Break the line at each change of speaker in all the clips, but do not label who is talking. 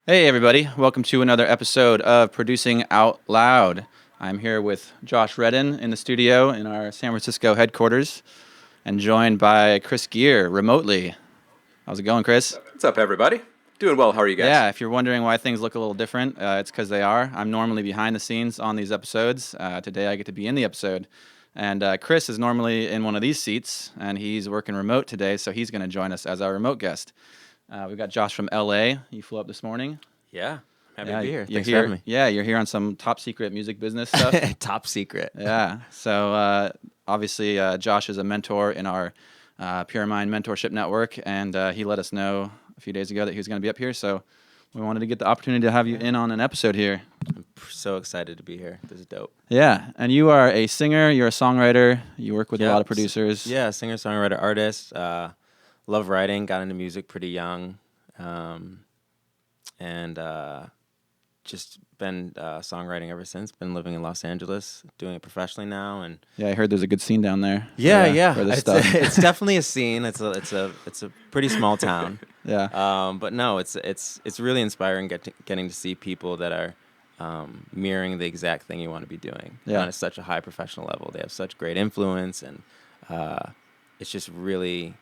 Hey, everybody. Welcome to another episode of Producing Out Loud. I'm here with Josh Redden in the studio in our San Francisco headquarters and joined by Chris Gear remotely. How's it going, Chris?
What's up, everybody? Doing well. How are you guys?
Yeah, if you're wondering why things look a little different, it's because they are. I'm normally behind the scenes on these episodes. Today I get to be in the episode. And Chris is normally in one of these seats, and he's working remote today, so he's going to join us as our remote guest. We've got Josh from LA. You flew up this morning.
Yeah, happy to be here. Thanks
You're
for having me.
Yeah, you're here on some top secret music business stuff.
Top secret.
Yeah. So obviously, Josh is a mentor in our Pyramind mentorship network, and he let us know a few days ago that he was going to be up here. So we wanted to get the opportunity to have you in on an episode here.
I'm so excited to be here. This is dope.
Yeah, and you are a singer. You're a songwriter. You work with a lot of producers.
Yeah, singer-songwriter artist. Love writing. Got into music pretty young, and just been songwriting ever since. Been living in Los Angeles, doing it professionally now, and
Yeah, I heard there's a good scene down there.
yeah.
For this stuff.
It's definitely a scene. It's a pretty small town.
Yeah.
But no, it's really inspiring getting to see people that are mirroring the exact thing you want to be doing on such a high professional level. They have such great influence, and it's just really,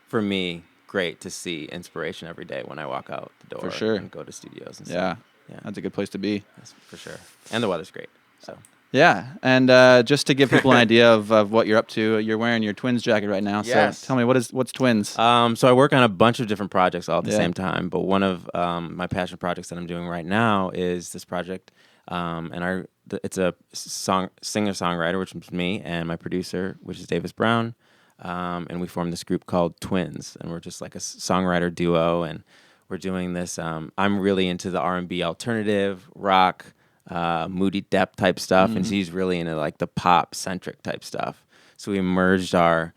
for me, great to see inspiration every day when I walk out the door
For sure.
and go to studios and
Yeah.
stuff. Yeah,
That's a good place to be.
that's for sure. And the weather's great. So
Yeah, and just to give people an idea of what you're up to, you're wearing your Twins jacket right now.
Yes.
So tell me, what's Twins?
so I work on a bunch of different projects all at the
Yeah.
same time, but one of my passion projects that I'm doing right now is this project, and it's a singer-songwriter, which is me, and my producer, which is Davis Brown, and we formed this group called Twins, and we're just like a songwriter duo, and we're doing this. I'm really into the R&B alternative rock, moody depth type stuff, and she's really into like the pop centric type stuff. So we merged our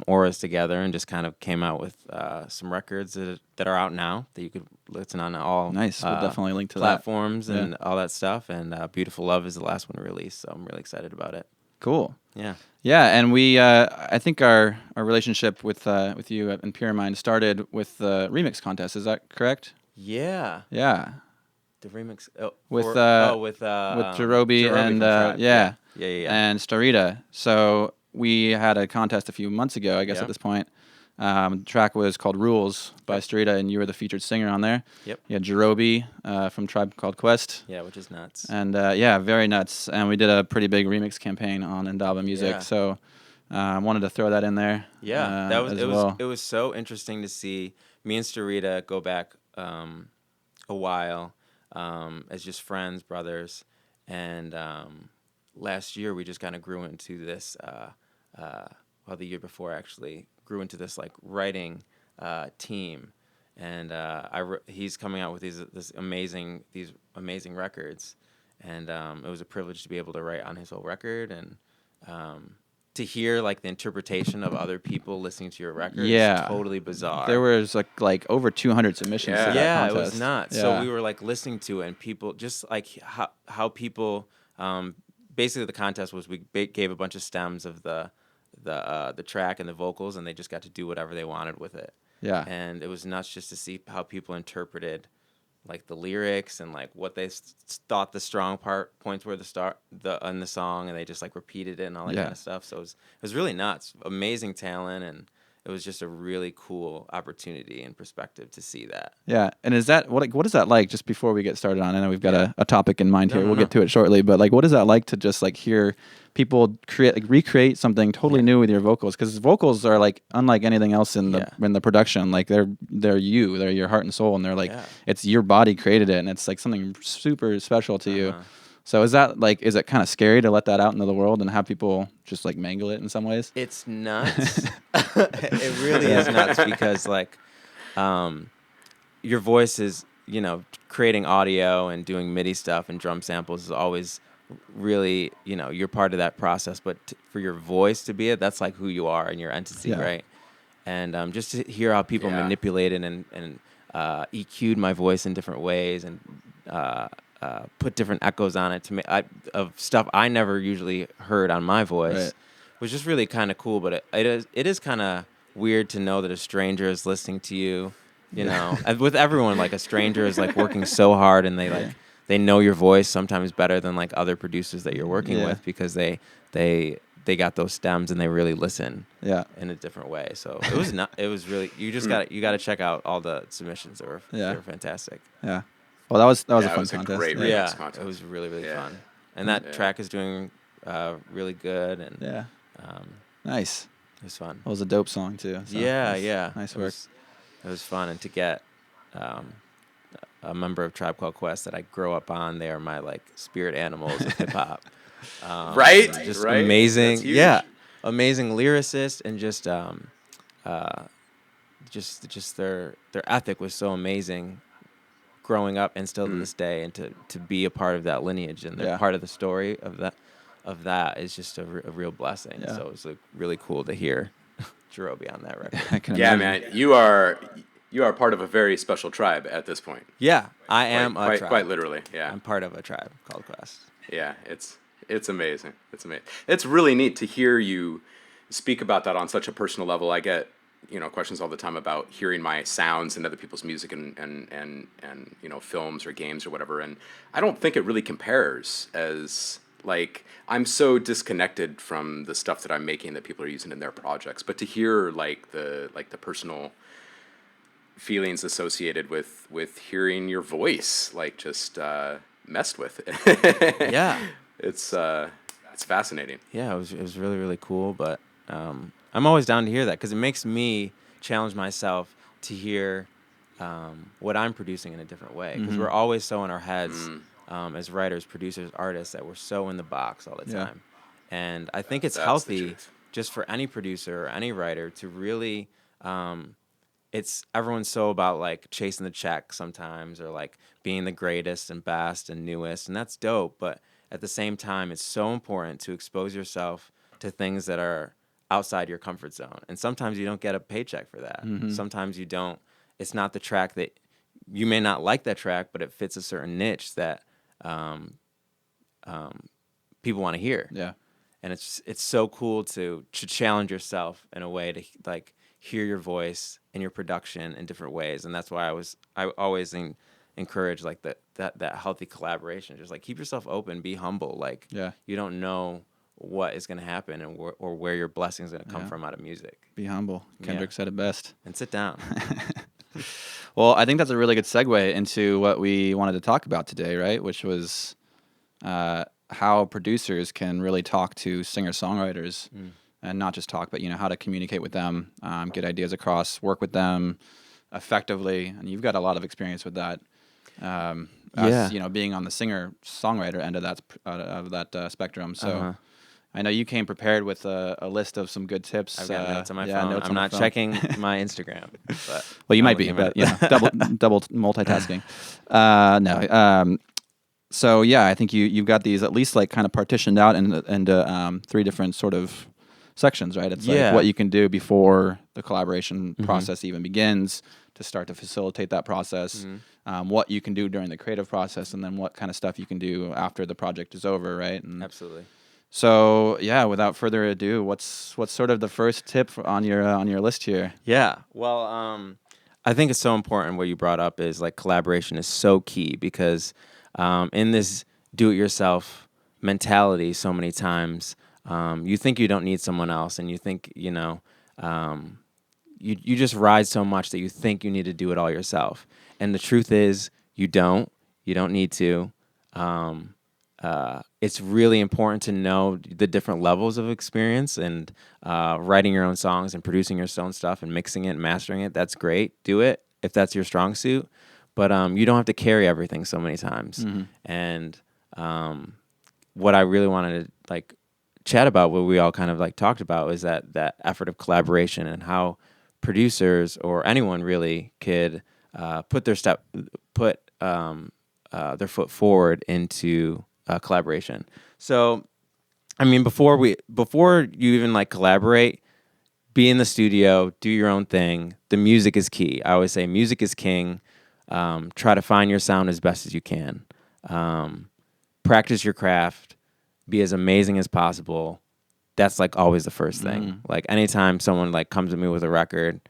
auras together and just kind of came out with some records that are out now that you could listen on all
Nice. We'll definitely link to
platforms
that.
and all that stuff. And Beautiful Love is the last one released, so I'm really excited about it.
Cool.
Yeah.
Yeah, and we, I think our relationship with you and Pyramind started with the remix contest. Is that correct?
Yeah.
Yeah,
The remix
with
Jarobi
Jarobi and
from Tribe.
yeah,
Yeah.
and Starita. So we had a contest a few months ago, I guess
Yeah.
at this point. The track was called Rules by Starita, and you were the featured singer on there.
Yep.
You had Jarobi from Tribe Called Quest.
Yeah, which is nuts.
And yeah, very nuts. And we did a pretty big remix campaign on Indaba Music.
Yeah.
So I wanted to throw that in there.
Yeah, that was
as
it.
well.
It was so interesting to see me and Starita go back a while as just friends, brothers, and last year we just kind of grew into this. Well, the year before actually grew into this like writing team, and he's coming out with these amazing records, and it was a privilege to be able to write on his whole record and. To hear like the interpretation of other people listening to your record is totally bizarre.
There was like over 200 submissions to that contest.
It was nuts.
Yeah.
So we were like listening to it, and people just like how people basically the contest was we gave a bunch of stems of the track and the vocals, and they just got to do whatever they wanted with it.
Yeah.
And it was nuts just to see how people interpreted like the lyrics and like what they thought the strong points were in the song, and they just like repeated it and all that kind of stuff. So it was really nuts. Amazing talent, and it was just a really cool opportunity and perspective to see that.
Yeah, and is that what is that like? Just before we get started on, I know we've got a topic in mind here. We'll get to it shortly, but like, what is that like to just like hear people recreate something totally new with your vocals? Because vocals are like unlike anything else in the production. Like they're your heart and soul, and they're like it's your body created it, and it's like something super special to you. So is it kind of scary to let that out into the world and have people just like mangle it in some ways?
It's nuts. It really is nuts because like your voice is, creating audio and doing MIDI stuff and drum samples is always really, you're part of that process. But for your voice to be it, that's like who you are and your entity, right? And just to hear how people manipulated and EQ'd my voice in different ways and put different echoes on it of stuff I never usually heard on my voice was just really kind of cool. But it is kind of weird to know that a stranger is listening to you You know, and with everyone, like a stranger is like working so hard, and they know your voice sometimes better than like other producers that you're working with, because they got those stems and they really listen in a different way. So it was really, you just got to check out all the submissions. They were fantastic.
Yeah. Well, that was a fun
a
contest.
Great remix contest.
It was really fun. And that track is doing really good, and
nice.
It was fun.
It was a dope song too. So nice work.
It was fun, and to get a member of Tribe Called Quest that I grow up on, they are my like spirit animals of hip hop.
Right?
Just
right?
amazing.
That's huge.
Yeah, amazing lyricist, and just their ethic was so amazing growing up, and still to this day, and to be a part of that lineage, and they're part of the story of that is just a real blessing. So it was like really cool to hear Jarobi on that record.
Man, you are part of a very special tribe at this point.
Yeah, I am a tribe.
Quite literally, yeah.
I'm part of a tribe called Quest.
Yeah, it's amazing. It's amazing. It's really neat to hear you speak about that on such a personal level. I get questions all the time about hearing my sounds in other people's music and films or games or whatever, and I don't think it really compares, as like I'm so disconnected from the stuff that I'm making that people are using in their projects. But to hear like the personal feelings associated with hearing your voice, like just messed with. It's fascinating.
Yeah, it was really, really cool. But I'm always down to hear that, because it makes me challenge myself to hear what I'm producing in a different way. Because we're always so in our heads as writers, producers, artists, that we're so in the box all the time. And I think it's healthy just for any producer or any writer to really, everyone's so about like chasing the check sometimes, or like being the greatest and best and newest, and that's dope. But at the same time, it's so important to expose yourself to things that are outside your comfort zone. And sometimes you don't get a paycheck for that. Sometimes you don't. It's not the track that you may not like that track, but it fits a certain niche that people want to hear. Yeah. And it's so cool to challenge yourself in a way to like hear your voice and your production in different ways. And that's why I always encourage like that healthy collaboration. Just like keep yourself open, be humble. Like you don't know what is going to happen and or where your blessing is going to come from out of music.
Be humble. Kendrick said it best.
And sit down.
Well, I think that's a really good segue into what we wanted to talk about today, right? Which was how producers can really talk to singer-songwriters, and not just talk, but how to communicate with them, get ideas across, work with them effectively. And you've got a lot of experience with that. Being on the singer-songwriter end of that spectrum. So I know you came prepared with a list of some good tips.
I've got notes on my phone. I'm not checking my Instagram. But
well, you might be, but double multitasking. So I think you've got these at least like kind of partitioned out into 3 different sort of sections, right? It's like what you can do before the collaboration process even begins to start to facilitate that process, what you can do during the creative process, and then what kind of stuff you can do after the project is over, right? And
absolutely.
So without further ado, what's sort of the first tip on your list here?
Yeah, well, I think it's so important what you brought up is like collaboration is so key, because in this do-it-yourself mentality, so many times you think you don't need someone else, and you think you just ride so much that you think you need to do it all yourself. And the truth is, you don't need to. It's really important to know the different levels of experience, and writing your own songs and producing your own stuff and mixing it and mastering it. That's great. Do it if that's your strong suit. But you don't have to carry everything so many times. And what I really wanted to like chat about, what we all kind of like talked about, was that effort of collaboration, and how producers or anyone really could put their foot forward into collaboration. So, I mean, before you even like collaborate, be in the studio, do your own thing. The music is key. I always say music is king. Try to find your sound as best as you can. Practice your craft. Be as amazing as possible. That's like always the first thing. Like anytime someone like comes to me with a record,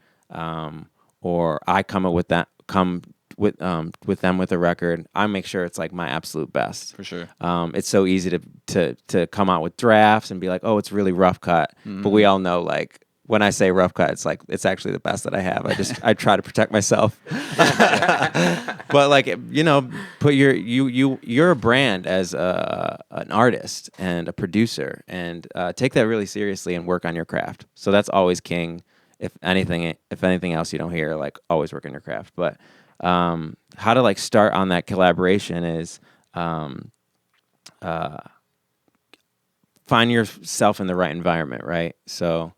or I come with them with a record, I make sure it's like my absolute best.
For sure.
It's so easy to come out with drafts and be like, oh, it's really rough cut, but we all know like when I say rough cut, it's like it's actually the best that I have. I try to protect myself. But like, you know, put you're a brand as an artist and a producer, and take that really seriously and work on your craft. So that's always king. If anything else you don't hear, like always work on your craft. But how to like start on that collaboration is find yourself in the right environment, right? So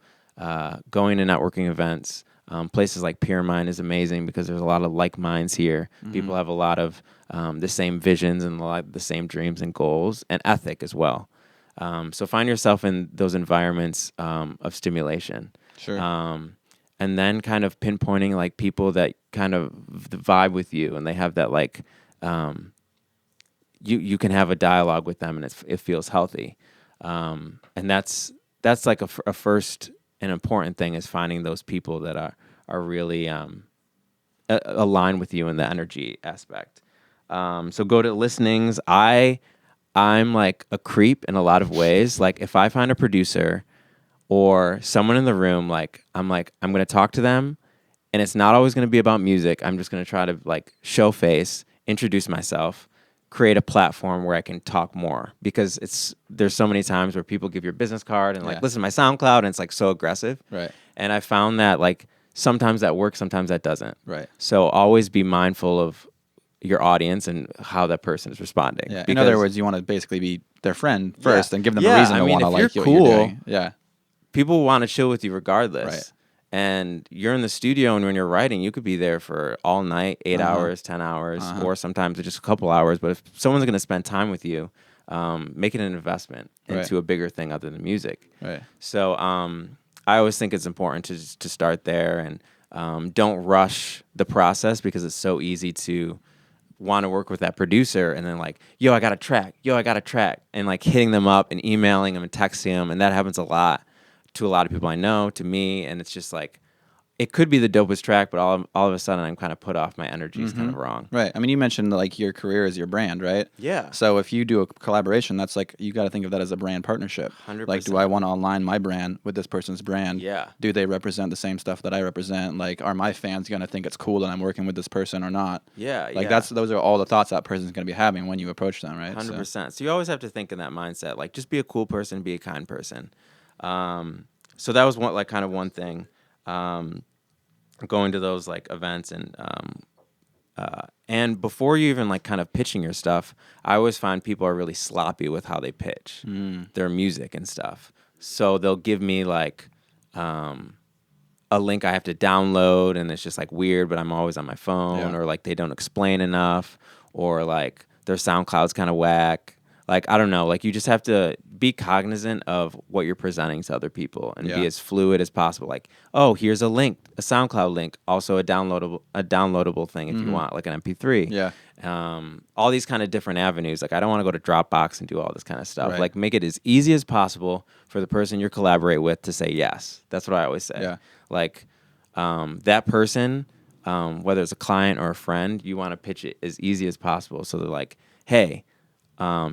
going to networking events, places like Pyramind is amazing because there's a lot of like minds here. People have a lot of the same visions and a lot of the same dreams and goals and ethic as well. So find yourself in those environments of stimulation.
Sure.
And then kind of pinpointing like people that kind of vibe with you and they have that like you can have a dialogue with them and it feels healthy. And that's like a first and important thing is finding those people that are really aligned with you in the energy aspect. So go to listenings. I'm like a creep in a lot of ways. Like if I find a producer or someone in the room, I'm going to talk to them, and it's not always going to be about music. I'm just going to try to like show face, introduce myself, create a platform where I can talk more, because there's so many times where people give your business card and like, listen to my SoundCloud, and it's like so aggressive.
Right.
And I found that like sometimes that works, sometimes that doesn't.
Right.
So always be mindful of your audience and how that person is responding.
Yeah. In other words, you want to basically be their friend first and give them a
Yeah,
reason
I
to
mean,
want to
if
like
you're
what you're
cool,
doing. Yeah.
People want to chill with you regardless.
Right.
And you're in the studio, and when you're writing, you could be there for all night, 8 hours, 10 hours, or sometimes just a couple hours. But if someone's going to spend time with you, make it an investment into a bigger thing other than music.
Right.
So I always think it's important to start there, and don't rush the process, because it's so easy to want to work with that producer and then like, yo, I got a track, and like hitting them up and emailing them and texting them. And that happens a lot to a lot of people I know, to me, and it's just like, it could be the dopest track, but all of a sudden I'm kind of put off. My energy is kind of wrong.
Right. I mean, you mentioned like your career is your brand, right?
Yeah.
So if you do a collaboration, that's like, you got to think of that as a brand partnership.
100%.
Like, do I want to align my brand with this person's brand?
Yeah.
Do they represent the same stuff that I represent? Like, are my fans going to think it's cool that I'm working with this person or not?
Yeah.
Like those are all the thoughts that person's going to be having when you approach them, right?
100%. So you always have to think in that mindset, like just be a cool person, be a kind person. So that was one thing. Going to those like events and before you even like kind of pitching your stuff, I always find people are really sloppy with how they pitch their music and stuff. So they'll give me like a link I have to download, and it's just like weird, but I'm always on my phone, or like they don't explain enough, or like their SoundCloud's kind of whack. Like, I don't know, like you just have to be cognizant of what you're presenting to other people and be as fluid as possible. Like, oh, here's a link, a SoundCloud link, also a downloadable thing if you want, like an MP3.
Yeah.
All these kind of different avenues. Like, I don't want to go to Dropbox and do all this kind of stuff.
Right.
Like, make it as easy as possible for the person you collaborate with to say yes. That's what I always say.
Yeah.
Like, that person, whether it's a client or a friend, you want to pitch it as easy as possible. So they're like, hey,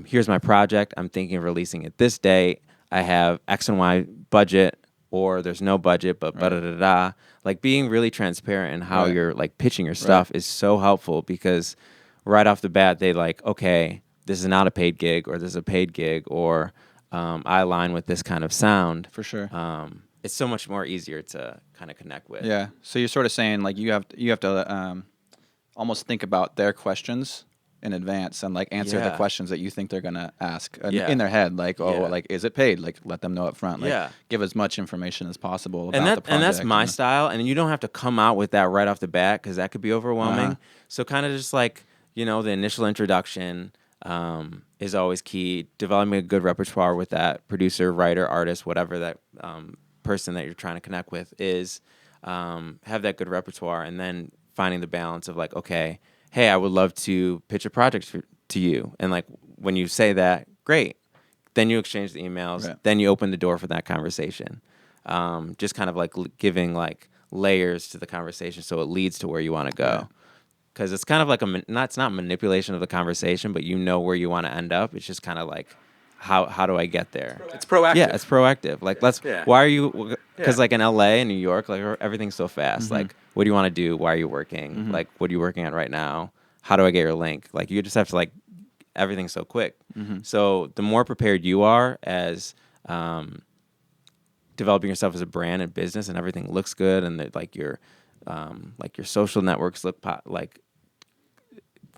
here's my project. I'm thinking of releasing it this date. I have X and Y budget, or there's no budget, but da-da-da-da. Like, being really transparent in how you're like pitching your stuff is so helpful, because right off the bat, they like, okay, this is not a paid gig, or this is a paid gig, or I align with this kind of sound.
For sure.
It's so much more easier to kind of connect with.
Yeah. So you're sort of saying like you have to almost think about their questions in advance and like answer the questions that you think they're gonna ask in their head. Like, like, is it paid? Like, let them know up front. Like, give as much information as possible about the project.
And that's my style. And you don't have to come out with that right off the bat, because that could be overwhelming. So kind of just like, the initial introduction is always key. Developing a good repertoire with that producer, writer, artist, whatever that person that you're trying to connect with is, have that good repertoire, and then finding the balance of like, okay, hey, I would love to pitch a project to you. And like, when you say that, great. Then you exchange the emails. Then you open the door for that conversation. Just kind of like giving like layers to the conversation so it leads to where you want to go. Because it's kind of like it's not manipulation of the conversation, but you know where you want to end up. It's just kind of like, how do I get there?
It's proactive.
Yeah, it's proactive. Like, why are you, because like in LA and New York, like everything's so fast. Like, what do you want to do? Why are you working? Like, what are you working on right now? How do I get your link? Like, you just have to like, everything's so quick. So the more prepared you are as developing yourself as a brand and business, and everything looks good, and like your social networks look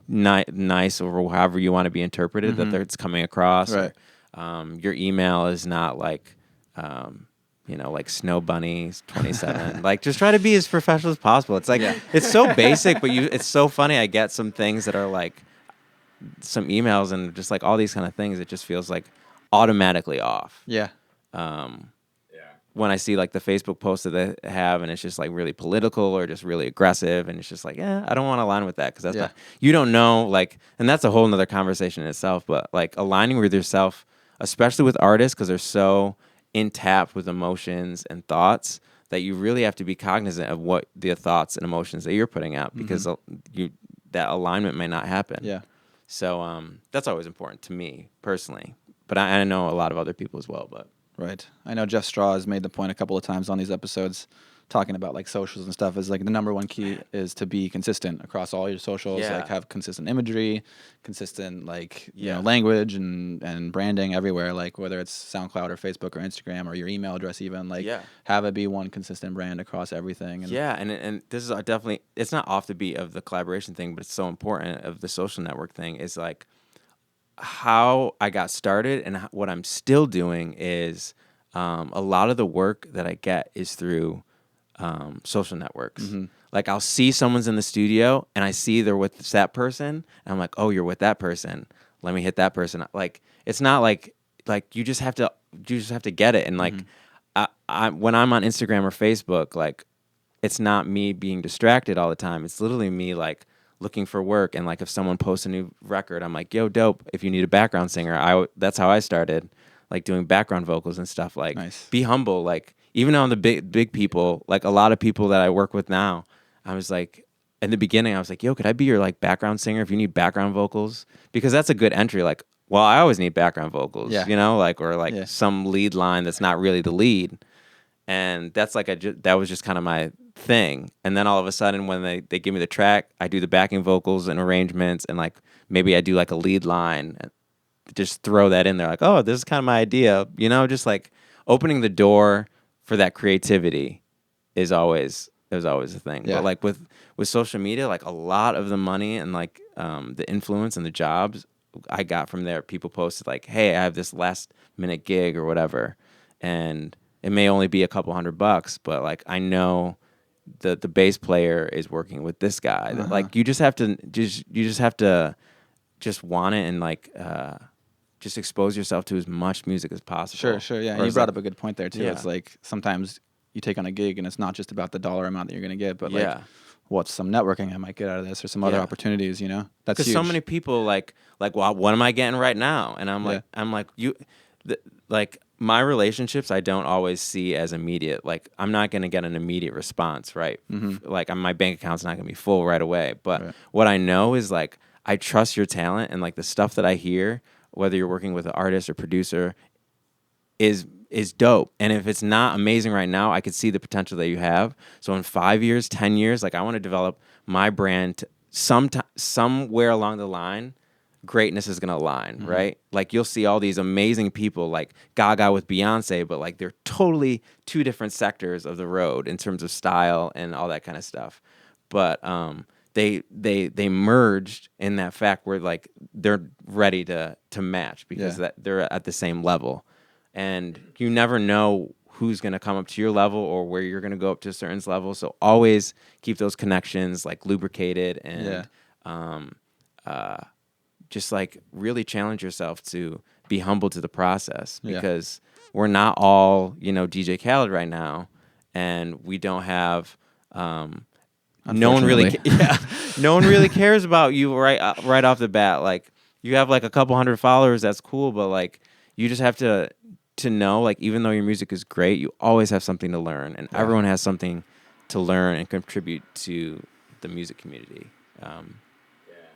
nice, or however you want to be interpreted, that it's coming across.
Right.
Or, your email is not like, like Snow Bunnies 27. Like, just try to be as professional as possible. It's like it's so basic, but it's so funny. I get some things that are like some emails and just like all these kind of things. It just feels like automatically off.
Yeah.
When I see like the Facebook posts that they have, and it's just like really political or just really aggressive, and it's just like, I don't want to align with that, because that's not, you don't know, like, and that's a whole nother conversation in itself. But like aligning with yourself, especially with artists, because they're so in tap with emotions and thoughts, that you really have to be cognizant of what the thoughts and emotions that you're putting out, because that alignment may not happen.
Yeah.
So that's always important to me personally, but I know a lot of other people as well. But
Right. I know Jeff Straw has made the point a couple of times on these episodes, talking about like socials and stuff, is like the number one key is to be consistent across all your socials. Like have consistent imagery, consistent like you know language and branding everywhere. Like whether it's SoundCloud or Facebook or Instagram or your email address, even like have it be one consistent brand across everything. And
and this is definitely, it's not off the beat of the collaboration thing, but it's so important of the social network thing, is like how I got started, and what I'm still doing is a lot of the work that I get is through social networks. Like I'll see someone's in the studio and I see they're with that person, and I'm like, oh, you're with that person, let me hit that person. Like it's not like you just have to get it. And like I when I'm on Instagram or Facebook, like it's not me being distracted all the time. It's literally me like looking for work, and like if someone posts a new record, I'm like, yo, dope, if you need a background singer. That's how I started, like doing background vocals and stuff. Like be humble. Like even on the big people, like a lot of people that I work with now, I was like, in the beginning I was like, yo, could I be your like background singer if you need background vocals? Because that's a good entry. Like, well, I always need background vocals, you know, like, or like some lead line that's not really the lead. And that's like that was just kind of my thing. And then all of a sudden, when they give me the track, I do the backing vocals and arrangements, and like maybe I do like a lead line, and just throw that in there. Like, oh, this is kind of my idea, you know, just like opening the door for that creativity is always a thing. But like with social media, like a lot of the money and like the influence and the jobs I got from there, people posted like, hey, I have this last minute gig or whatever, and it may only be a couple $100, but like I know the bass player is working with this guy. Like you just have to just want it, and like just expose yourself to as much music as possible.
Sure, yeah. And you brought up a good point there too. It's like sometimes you take on a gig and it's not just about the dollar amount that you're going to get, but like what's some networking I might get out of this, or some other opportunities, you know? That's huge.
Because so many people like, well, what am I getting right now? And I'm like, like my relationships I don't always see as immediate. Like I'm not going to get an immediate response, right? Like my bank account's not going to be full right away. But what I know is like I trust your talent, and like the stuff that I hear, whether you're working with an artist or producer, is dope. And if it's not amazing right now, I could see the potential that you have. So in 5 years, 10 years, like I want to develop my brand somewhere along the line. Greatness is going to align, right? Like you'll see all these amazing people like Gaga with Beyonce, but like they're totally two different sectors of the road in terms of style and all that kind of stuff. But they merged in that fact where like they're ready to match, because that they're at the same level. And you never know who's going to come up to your level or where you're going to go up to a certain level. So always keep those connections like lubricated, and just like really challenge yourself to be humble to the process, because we're not all, you know, DJ Khaled right now, and we don't have no one really cares about you right off the bat. Like you have like a couple hundred followers, that's cool, but like you just have to know, like even though your music is great, you always have something to learn, and everyone has something to learn and contribute to the music community.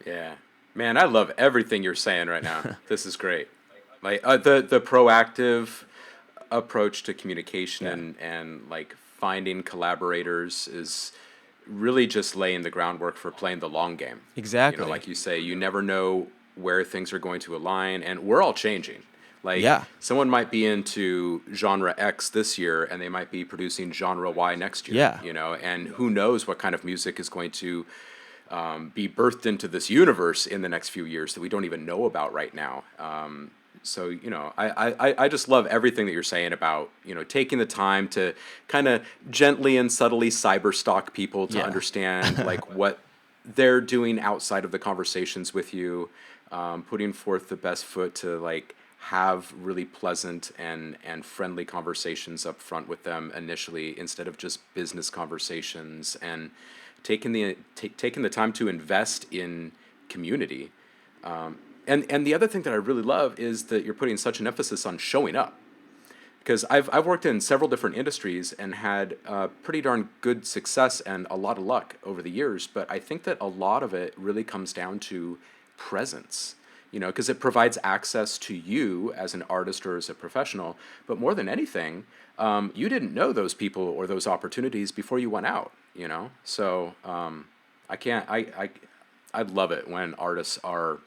Yeah, man, I love everything you're saying right now. This is great. Like the proactive approach to communication and like finding collaborators is really just laying the groundwork for playing the long game.
Exactly.
You know, like you say, you never know where things are going to align, and we're all changing. Like someone might be into genre X this year, and they might be producing genre Y next year.
Yeah.
You know, and who knows what kind of music is going to be birthed into this universe in the next few years that we don't even know about right now. So, you know, I just love everything that you're saying about, you know, taking the time to kind of gently and subtly cyber stalk people to understand like what they're doing outside of the conversations with you, putting forth the best foot to like have really pleasant and friendly conversations up front with them initially instead of just business conversations, and taking the time to invest in community. And the other thing that I really love is that you're putting such an emphasis on showing up, because I've worked in several different industries and had pretty darn good success and a lot of luck over the years. But I think that a lot of it really comes down to presence, you know, because it provides access to you as an artist or as a professional. But more than anything, you didn't know those people or those opportunities before you went out, you know. So I love it when artists are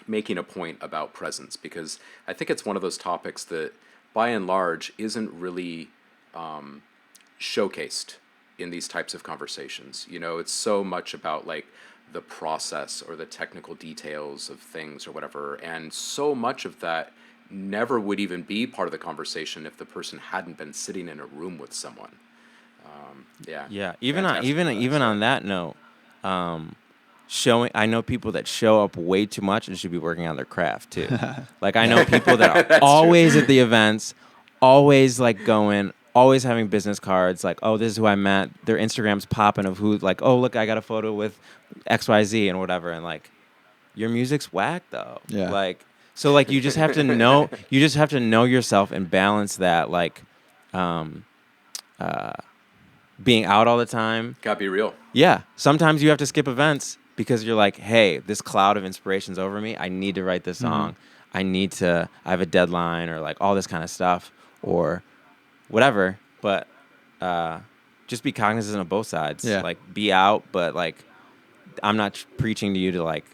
making a point about presence, because I think it's one of those topics that by and large isn't really showcased in these types of conversations. You know, it's so much about like the process or the technical details of things or whatever, and so much of that never would even be part of the conversation if the person hadn't been sitting in a room with someone.
Even on that note, I know people that show up way too much and should be working on their craft too. Like I know people that are always at the events, always like going, always having business cards, like, oh, this is who I met. Their Instagram's popping of who, like, oh, look, I got a photo with XYZ and whatever. And like, your music's whack though.
Yeah.
Like, so like you just have to know, yourself and balance that, like, being out all the time.
Gotta be real.
Yeah. Sometimes you have to skip events because you're like, hey, this cloud of inspiration's over me. I need to write this song. I have a deadline, or like all this kind of stuff or whatever. But just be cognizant of both sides.
Yeah.
Like be out, but like I'm not preaching to you to like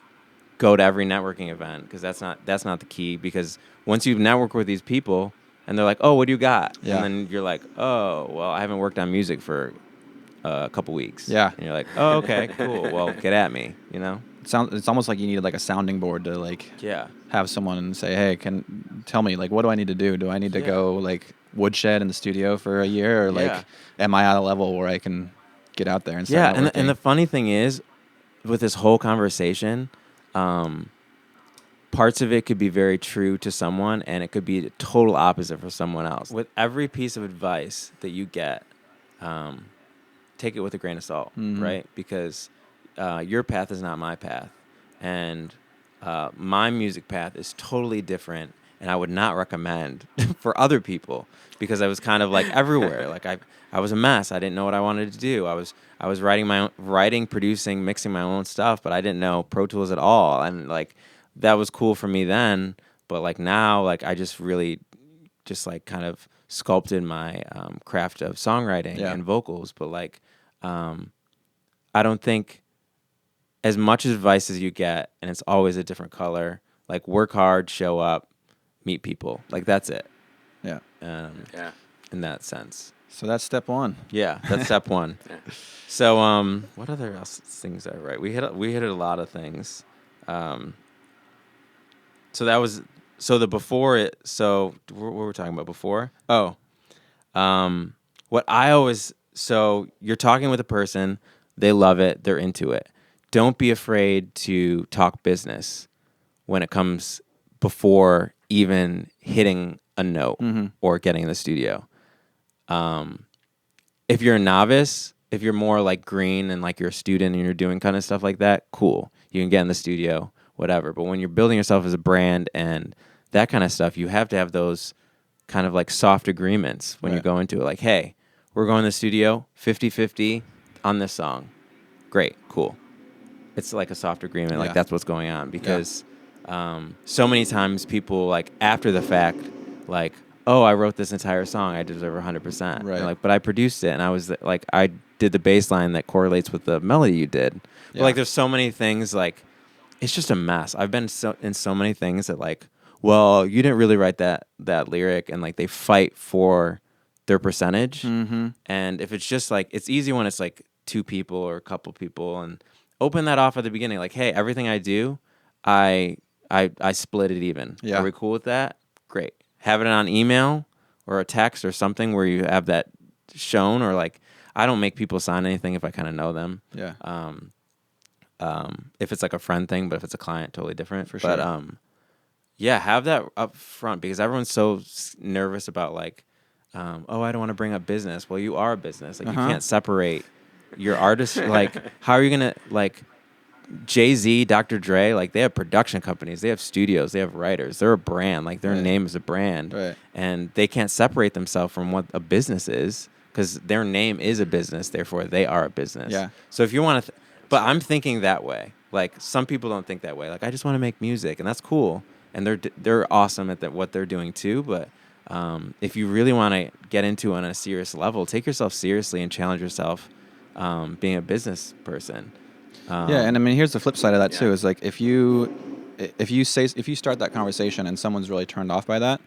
go to every networking event, because that's not the key. Because once you network with these people and they're like, oh, what do you got?
Yeah.
And then you're like, oh, well, I haven't worked on music for a couple weeks.
Yeah.
And you're like, oh, okay, cool. Well, get at me, you know?
It's almost like you need like a sounding board to like have someone say, hey, tell me, like, what do I need to do? Do I need to go like woodshed in the studio for a year, or like am I at a level where I can get out there and start networking?
And the funny thing is, with this whole conversation, parts of it could be very true to someone, and it could be the total opposite for someone else. With every piece of advice that you get, take it with a grain of salt, right? Because your path is not my path, and my music path is totally different, and I would not recommend for other people, because I was kind of like everywhere. Like I was a mess. I didn't know what I wanted to do. I was writing, producing, mixing my own stuff, but I didn't know Pro Tools at all, and like that was cool for me then. But like now, like I just really just like kind of sculpted my craft of songwriting and vocals. But like I don't think as much advice as you get, and it's always a different color, like work hard, show up, meet people. Like that's it.
Yeah.
In that sense.
So that's step one.
Yeah, that's step one. So what other things I write? We hit a lot of things. So that was the before it. So what were we talking about before? Oh, what I always. So you're talking with a person, they love it, they're into it. Don't be afraid to talk business when it comes before even hitting a note or getting in the studio. If you're a novice, if you're more like green and like you're a student and you're doing kind of stuff like that, cool. You can get in the studio, whatever. But when you're building yourself as a brand and that kind of stuff, you have to have those kind of like soft agreements when you go into it. Like, hey, we're going to the studio 50-50 on this song. Great, cool. It's like a soft agreement. Like that's what's going on because so many times people like after the fact, like, oh, I wrote this entire song. I deserve 100%.
Right.
Like, but I produced it and I was like, I did the bass line that correlates with the melody you did. But like, there's so many things like, it's just a mess. I've been in so many things that like, well, you didn't really write that lyric, and like they fight for their percentage.
Mm-hmm.
And if it's just like, it's easy when it's like two people or a couple people, and open that off at the beginning. Like, hey, everything I do, I split it even.
Yeah.
Are we cool with that? Great. Have it on email or a text or something where you have that shown, or like, I don't make people sign anything if I kind of know them.
Yeah.
If it's like a friend thing, but if it's a client, totally different.
For sure.
But yeah, have that up front because everyone's so nervous about like, oh, I don't want to bring up business. Well, you are a business. Like you can't separate your artist. Like, how are you gonna like Jay-Z, Dr. Dre? Like they have production companies, they have studios, they have writers. They're a brand. Like their name is a brand, and they can't separate themselves from what a business is because their name is a business. Therefore, they are a business.
Yeah.
So if you want to. But I'm thinking that way. Like some people don't think that way. Like I just want to make music, and that's cool, and they're awesome at what they're doing too. But if you really want to get into it on a serious level, take yourself seriously and challenge yourself being a business person.
Yeah, and I mean, here's the flip side of that too. Is like if you start that conversation and someone's really turned off by that,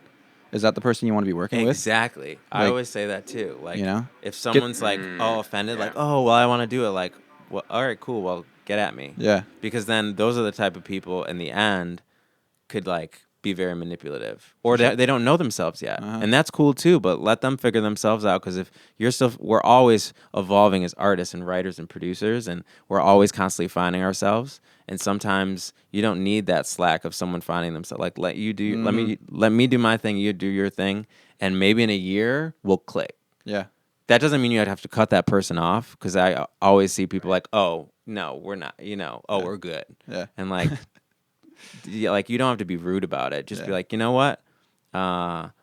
is that the person you want to be working with?
Exactly. I always say that too. Like,
you know,
if someone's like, oh, offended, like, oh, well, I want to do it. Like, well, all right, cool. Well, get at me.
Yeah.
Because then those are the type of people in the end could like be very manipulative, or they don't know themselves yet, and that's cool too. But let them figure themselves out. Because if you're still, we're always evolving as artists and writers and producers, and we're always constantly finding ourselves. And sometimes you don't need that slack of someone finding themselves. Like let me do my thing, you do your thing, and maybe in a year we'll click.
Yeah.
That doesn't mean you have to cut that person off, because I always see people like, oh no, we're not, we're good, and like. Like you don't have to be rude about it. Just be like, you know what?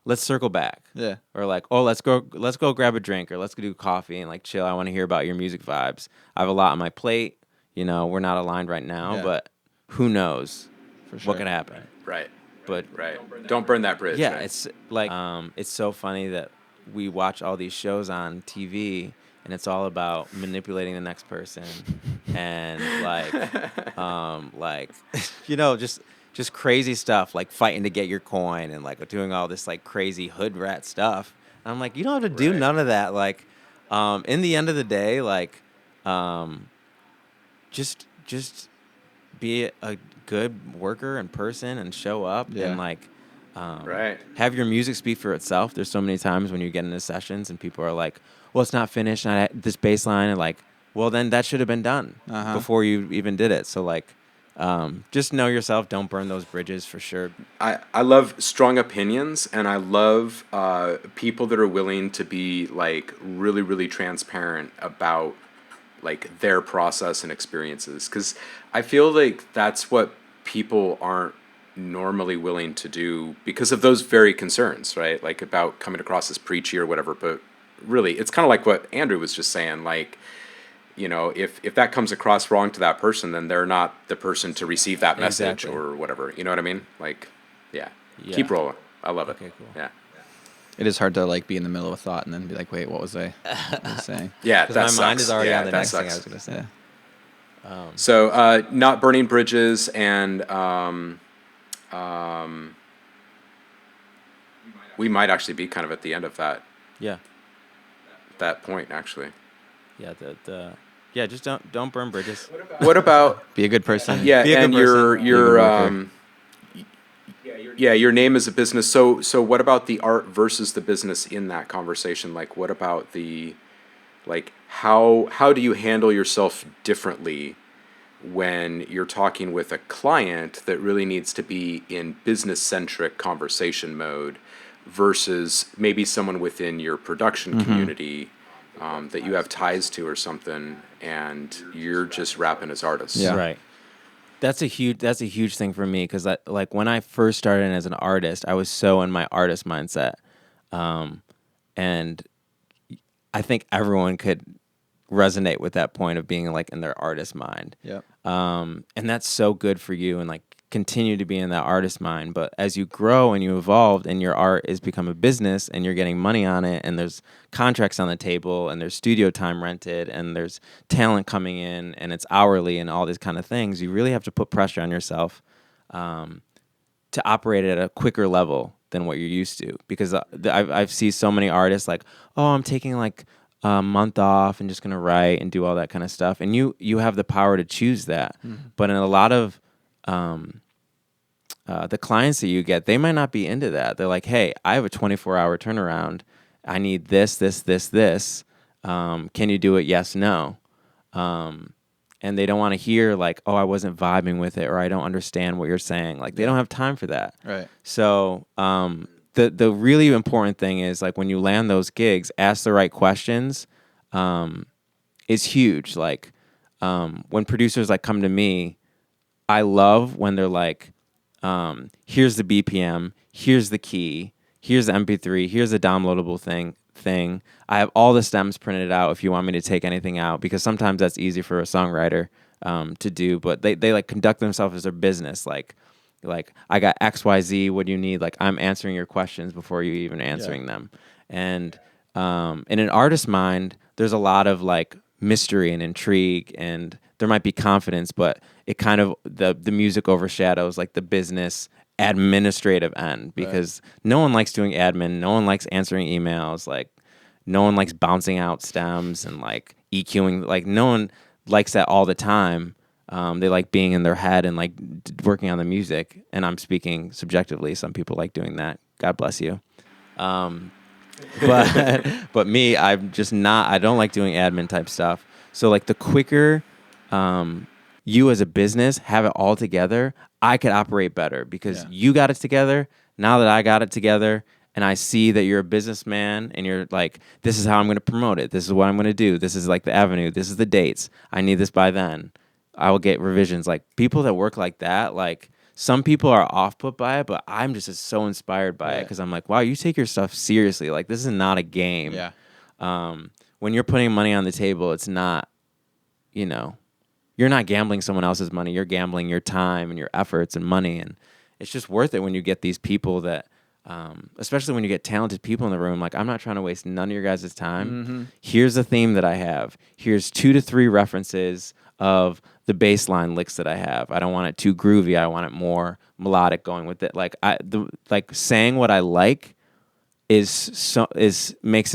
Let's circle back. Yeah. Or like, oh, let's go grab a drink, or let's go do coffee and like chill. I want to hear about your music vibes. I have a lot on my plate. We're not aligned right now, but who knows what could happen.
Right.
But
don't burn that bridge.
Yeah,
right?
it's like it's so funny that we watch all these shows on TV, and it's all about manipulating the next person, and just crazy stuff, like fighting to get your coin, and like doing all this like crazy hood rat stuff. And I'm like, you don't have to do none of that. Like, in the end of the day, like, just be a good worker and person, and show up, and like. Have your music speak for itself. There's so many times when you get into sessions and people are like, well, it's not finished, and I had this bass line, and like, well, then that should have been done before you even did it. So like, just know yourself. Don't burn those bridges, for sure.
I love strong opinions, and I love people that are willing to be like really, really transparent about like their process and experiences, because I feel like that's what people aren't normally willing to do because of those very concerns, right? Like about coming across as preachy or whatever. But really, it's kind of like what Andrew was just saying. Like, if that comes across wrong to that person, then they're not the person to receive that message or whatever. You know what I mean? Like, keep rolling. I love it. Okay, cool. Yeah.
It is hard to like be in the middle of a thought and then be like, wait, what was I saying?
Yeah,
because my mind is already on the next thing I was going to say.
So, not burning bridges, and we might actually be kind of at the end of that. Yeah. That point, actually.
Yeah, just don't burn bridges.
What about
be a good person?
Yeah, and your name is a business. So what about the art versus the business in that conversation? Like, what about how do you handle yourself differently when you're talking with a client that really needs to be in business-centric conversation mode versus maybe someone within your production community that you have ties to or something, and you're just rapping as artists?
Yeah. Right. That's a huge thing for me, because like when I first started as an artist, I was so in my artist mindset, and I think everyone could resonate with that point of being like in their artist mind.
Yep.
And that's so good for you, and like continue to be in that artist mind. But as you grow and you evolve and your art is become a business and you're getting money on it and there's contracts on the table and there's studio time rented and there's talent coming in and it's hourly and all these kind of things, you really have to put pressure on yourself to operate at a quicker level than what you're used to. Because I've seen so many artists like, oh, I'm taking like a month off and just gonna write and do all that kind of stuff. And you have the power to choose that. But in a lot of the clients that you get, they might not be into that. They're like, hey, I have a 24-hour turnaround. I need this, this, this, this. Can you do it? Yes, no. And they don't want to hear like, oh, I wasn't vibing with it, or I don't understand what you're saying. Like, they don't have time for that.
Right.
So the really important thing is like when you land those gigs, ask the right questions. Is huge. Like when producers like come to me, I love when they're like, here's the BPM, here's the key, here's the MP3, here's the downloadable thing. I have all the stems printed out if you want me to take anything out, because sometimes that's easy for a songwriter to do, but they like conduct themselves as their business. Like I got XYZ, what do you need? Like I'm answering your questions before you even answering them. And in an artist's mind, there's a lot of like mystery and intrigue, and there might be confidence, but it kind of the music overshadows like the business administrative end, because no one likes doing admin, no one likes answering emails, like no one likes bouncing out stems and like EQing, like no one likes that all the time. They like being in their head and like working on the music, and I'm speaking subjectively. Some people like doing that. God bless you. But me, I'm just not. I don't like doing admin type stuff. So like the quicker you as a business have it all together, I could operate better, because you got it together. Now that I got it together, and I see that you're a businessman and you're like, this is how I'm going to promote it. This is what I'm going to do. This is like the avenue. This is the dates. I need this by then. I will get revisions. Like people that work like that, like some people are off put by it, but I'm just so inspired by it, because I'm like, wow, you take your stuff seriously. Like this is not a game.
Yeah.
When you're putting money on the table, it's not, you're not gambling someone else's money. You're gambling your time and your efforts and money. And it's just worth it when you get these people that, especially when you get talented people in the room. Like, I'm not trying to waste none of your guys' time. Mm-hmm. Here's the theme that I have. Here's 2 to 3 references of the bass line licks that I have. I don't want it too groovy. I want it more melodic going with it. Like saying what I like makes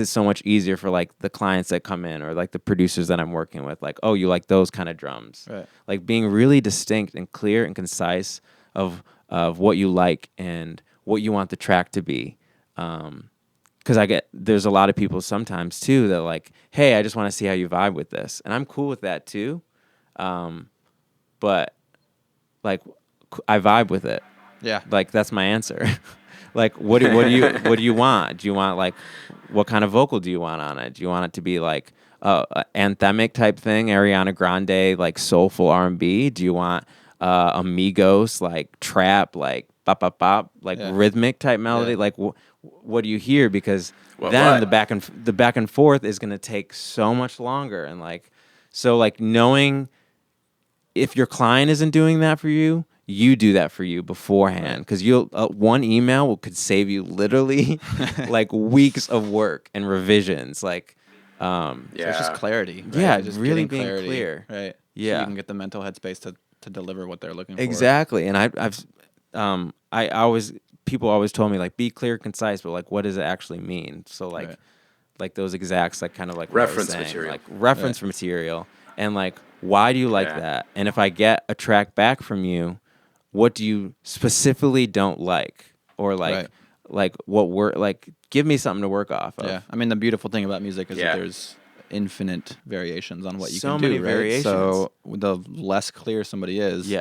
it so much easier for like the clients that come in, or like the producers that I'm working with. Like, oh, you like those kind of drums. Right. Like being really distinct and clear and concise of what you like and what you want the track to be. Because there's a lot of people sometimes too that like, hey, I just want to see how you vibe with this, and I'm cool with that too. But like, I vibe with it. Yeah. Like that's my answer. Like, what do you want? Do you want like, what kind of vocal do you want on it? Do you want it to be like anthemic type thing, Ariana Grande, like soulful R&B? Do you want Amigos, like trap, like bop bop bop, like rhythmic type melody? Like, what do you hear? Because the back and forth is gonna take so much longer, and like, so like knowing if your client isn't doing that for you, you do that for you beforehand, because you'll one email could save you literally like weeks of work and revisions. Like,
so it's just clarity. Right?
Yeah,
just
really being
clarity,
clear.
Right.
Yeah,
so you can get the mental headspace to deliver what they're looking for.
Exactly. And people always told me like, be clear, concise, but like, what does it actually mean? So like, like those exacts, like kind of like
reference material,
like reference material, and like, why do you like that? And if I get a track back from you, what do you specifically don't like? Or like, like what work, like give me something to work off of.
Yeah. I mean, the beautiful thing about music is that there's infinite variations on what you
so
can do.
Many variations.
So the less clear somebody is,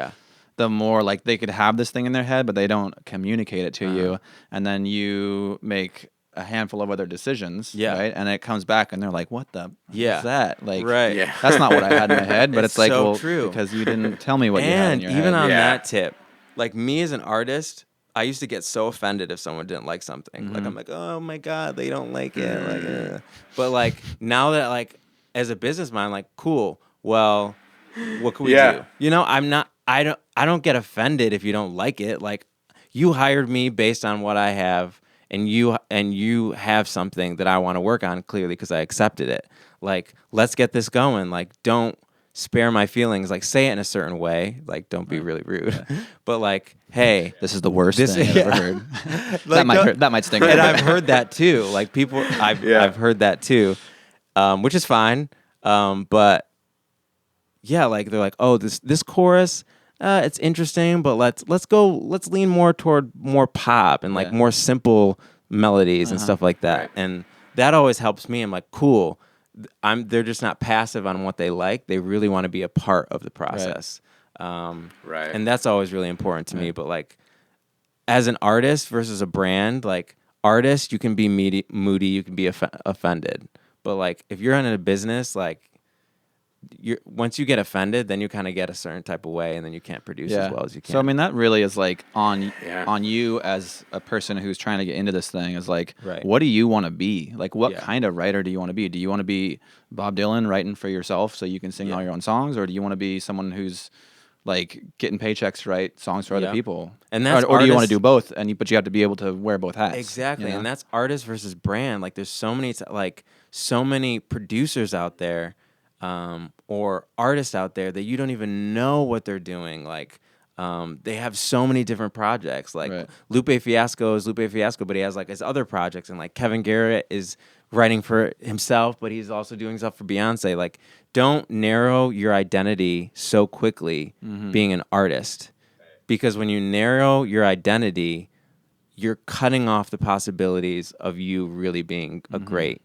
the more like they could have this thing in their head, but they don't communicate it to you. And then you make a handful of other decisions, right? And it comes back and they're like, what the is that? Like, that's not what I had in my head, but it's like,
so
well,
true.
because you didn't tell me what you had in your head.
And even on that tip, like me as an artist, I used to get so offended if someone didn't like something. Like I'm like, oh my god, they don't like it. Like, but like now that like as a businessman, I'm like, cool. Well, what can we do? You know, I'm not. I don't get offended if you don't like it. Like you hired me based on what I have, and you have something that I want to work on clearly because I accepted it. Like let's get this going. Like don't spare my feelings. Like say it in a certain way. Like don't be really rude. But like, hey,
This is the worst thing I've ever heard.
Like,
that might sting.
and I've heard that too. Like people, I've heard that too, which is fine. But yeah, like they're like, oh, this chorus, it's interesting, but let's lean more toward more pop and like more simple melodies and stuff like that.
Right.
And that always helps me. I'm like, cool. They're just not passive on what they like. They really want to be a part of the process.
Right.
And that's always really important to me. But like, as an artist versus a brand, like artist, you can be moody, you can be offended. But like, if you're in a business, like, once you get offended, then you kind of get a certain type of way, and then you can't produce as well as you can.
So I mean, that really is like on you as a person who's trying to get into this thing. Is like, what do you want to be? Like, what kind of writer do you want to be? Do you want to be Bob Dylan writing for yourself so you can sing all your own songs, or do you want to be someone who's like getting paychecks to write songs for other people?
And that's
or do you want to do both? But you have to be able to wear both hats.
Exactly,
you know?
And that's artist versus brand. Like, there's so many producers out there. Or artists out there that you don't even know what they're doing. Like, they have so many different projects. Like Lupe Fiasco is Lupe Fiasco, but he has like his other projects. And like Kevin Garrett is writing for himself, but he's also doing stuff for Beyonce. Like, don't narrow your identity so quickly being an artist. Because when you narrow your identity, you're cutting off the possibilities of you really being a great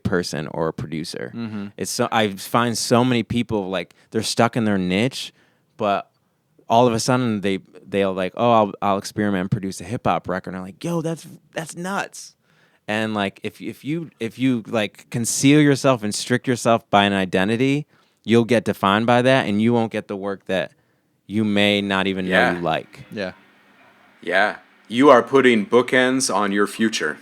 person or a producer. It's so I find so many people like they're stuck in their niche, but all of a sudden they'll like, oh, I'll experiment and produce a hip hop record. And I'm like, yo, that's nuts. And like if you like conceal yourself and strict yourself by an identity, you'll get defined by that, and you won't get the work that you may not even know you like.
Yeah. You are putting bookends on your future.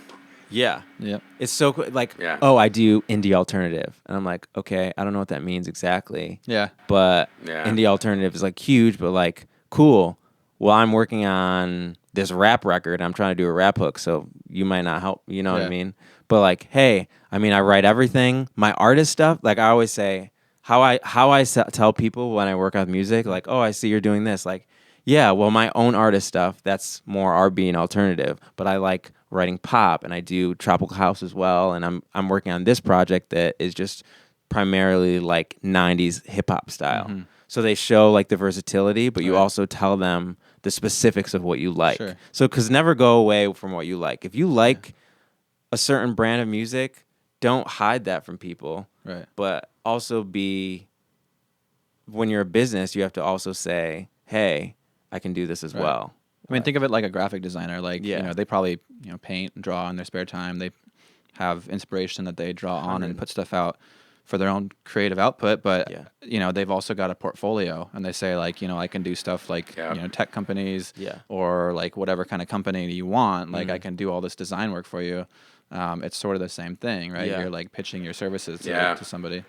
Yeah.
Yep.
It's so like, oh, I do indie alternative. And I'm like, okay, I don't know what that means exactly.
Yeah.
But indie alternative is like huge, but like, cool. Well, I'm working on this rap record. I'm trying to do a rap hook, so you might not help. You know what I mean? But like, hey, I mean, I write everything. My artist stuff, like I always say, how I tell people when I work on music, like, oh, I see you're doing this. Like, yeah, well, my own artist stuff, that's more R&B and alternative. But I like writing pop, and I do tropical house as well, and I'm working on this project that is just primarily like 90s hip hop style. So they show like the versatility, but you also tell them the specifics of what you like. So cuz never go away from what you like. If you like a certain brand of music, don't hide that from people. But also when you're a business, you have to also say, "Hey, I can do this as well."
I mean, think of it like a graphic designer. Like, you know, they probably, paint and draw in their spare time. They have inspiration that they draw on and put stuff out for their own creative output. But, they've also got a portfolio, and they say like, I can do stuff like, tech companies or like whatever kind of company you want. Like I can do all this design work for you. It's sort of the same thing, right? You're like pitching your services to somebody.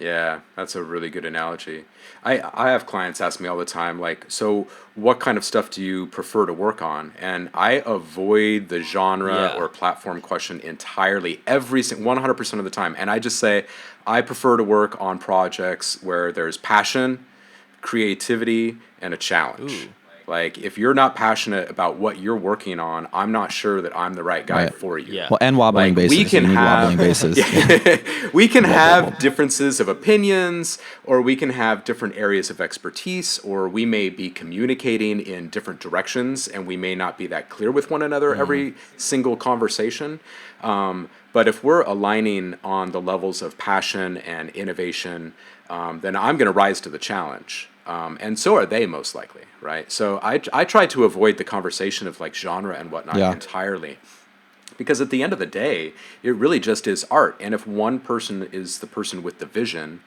Yeah, that's a really good analogy. I have clients ask me all the time, like, so what kind of stuff do you prefer to work on? And I avoid the genre or platform question entirely, 100% of the time. And I just say, I prefer to work on projects where there's passion, creativity, and a challenge. Like, if you're not passionate about what you're working on, I'm not sure that I'm the right guy for you.
Well, and wobbling bases.
We can have
wobbling bases.
We can have differences of opinions, or we can have different areas of expertise, or we may be communicating in different directions, and we may not be that clear with one another every single conversation. But if we're aligning on the levels of passion and innovation, then I'm going to rise to the challenge. And so are they, most likely, right? So I try to avoid the conversation of like genre and whatnot entirely. Because at the end of the day, it really just is art. And if one person is the person with the vision,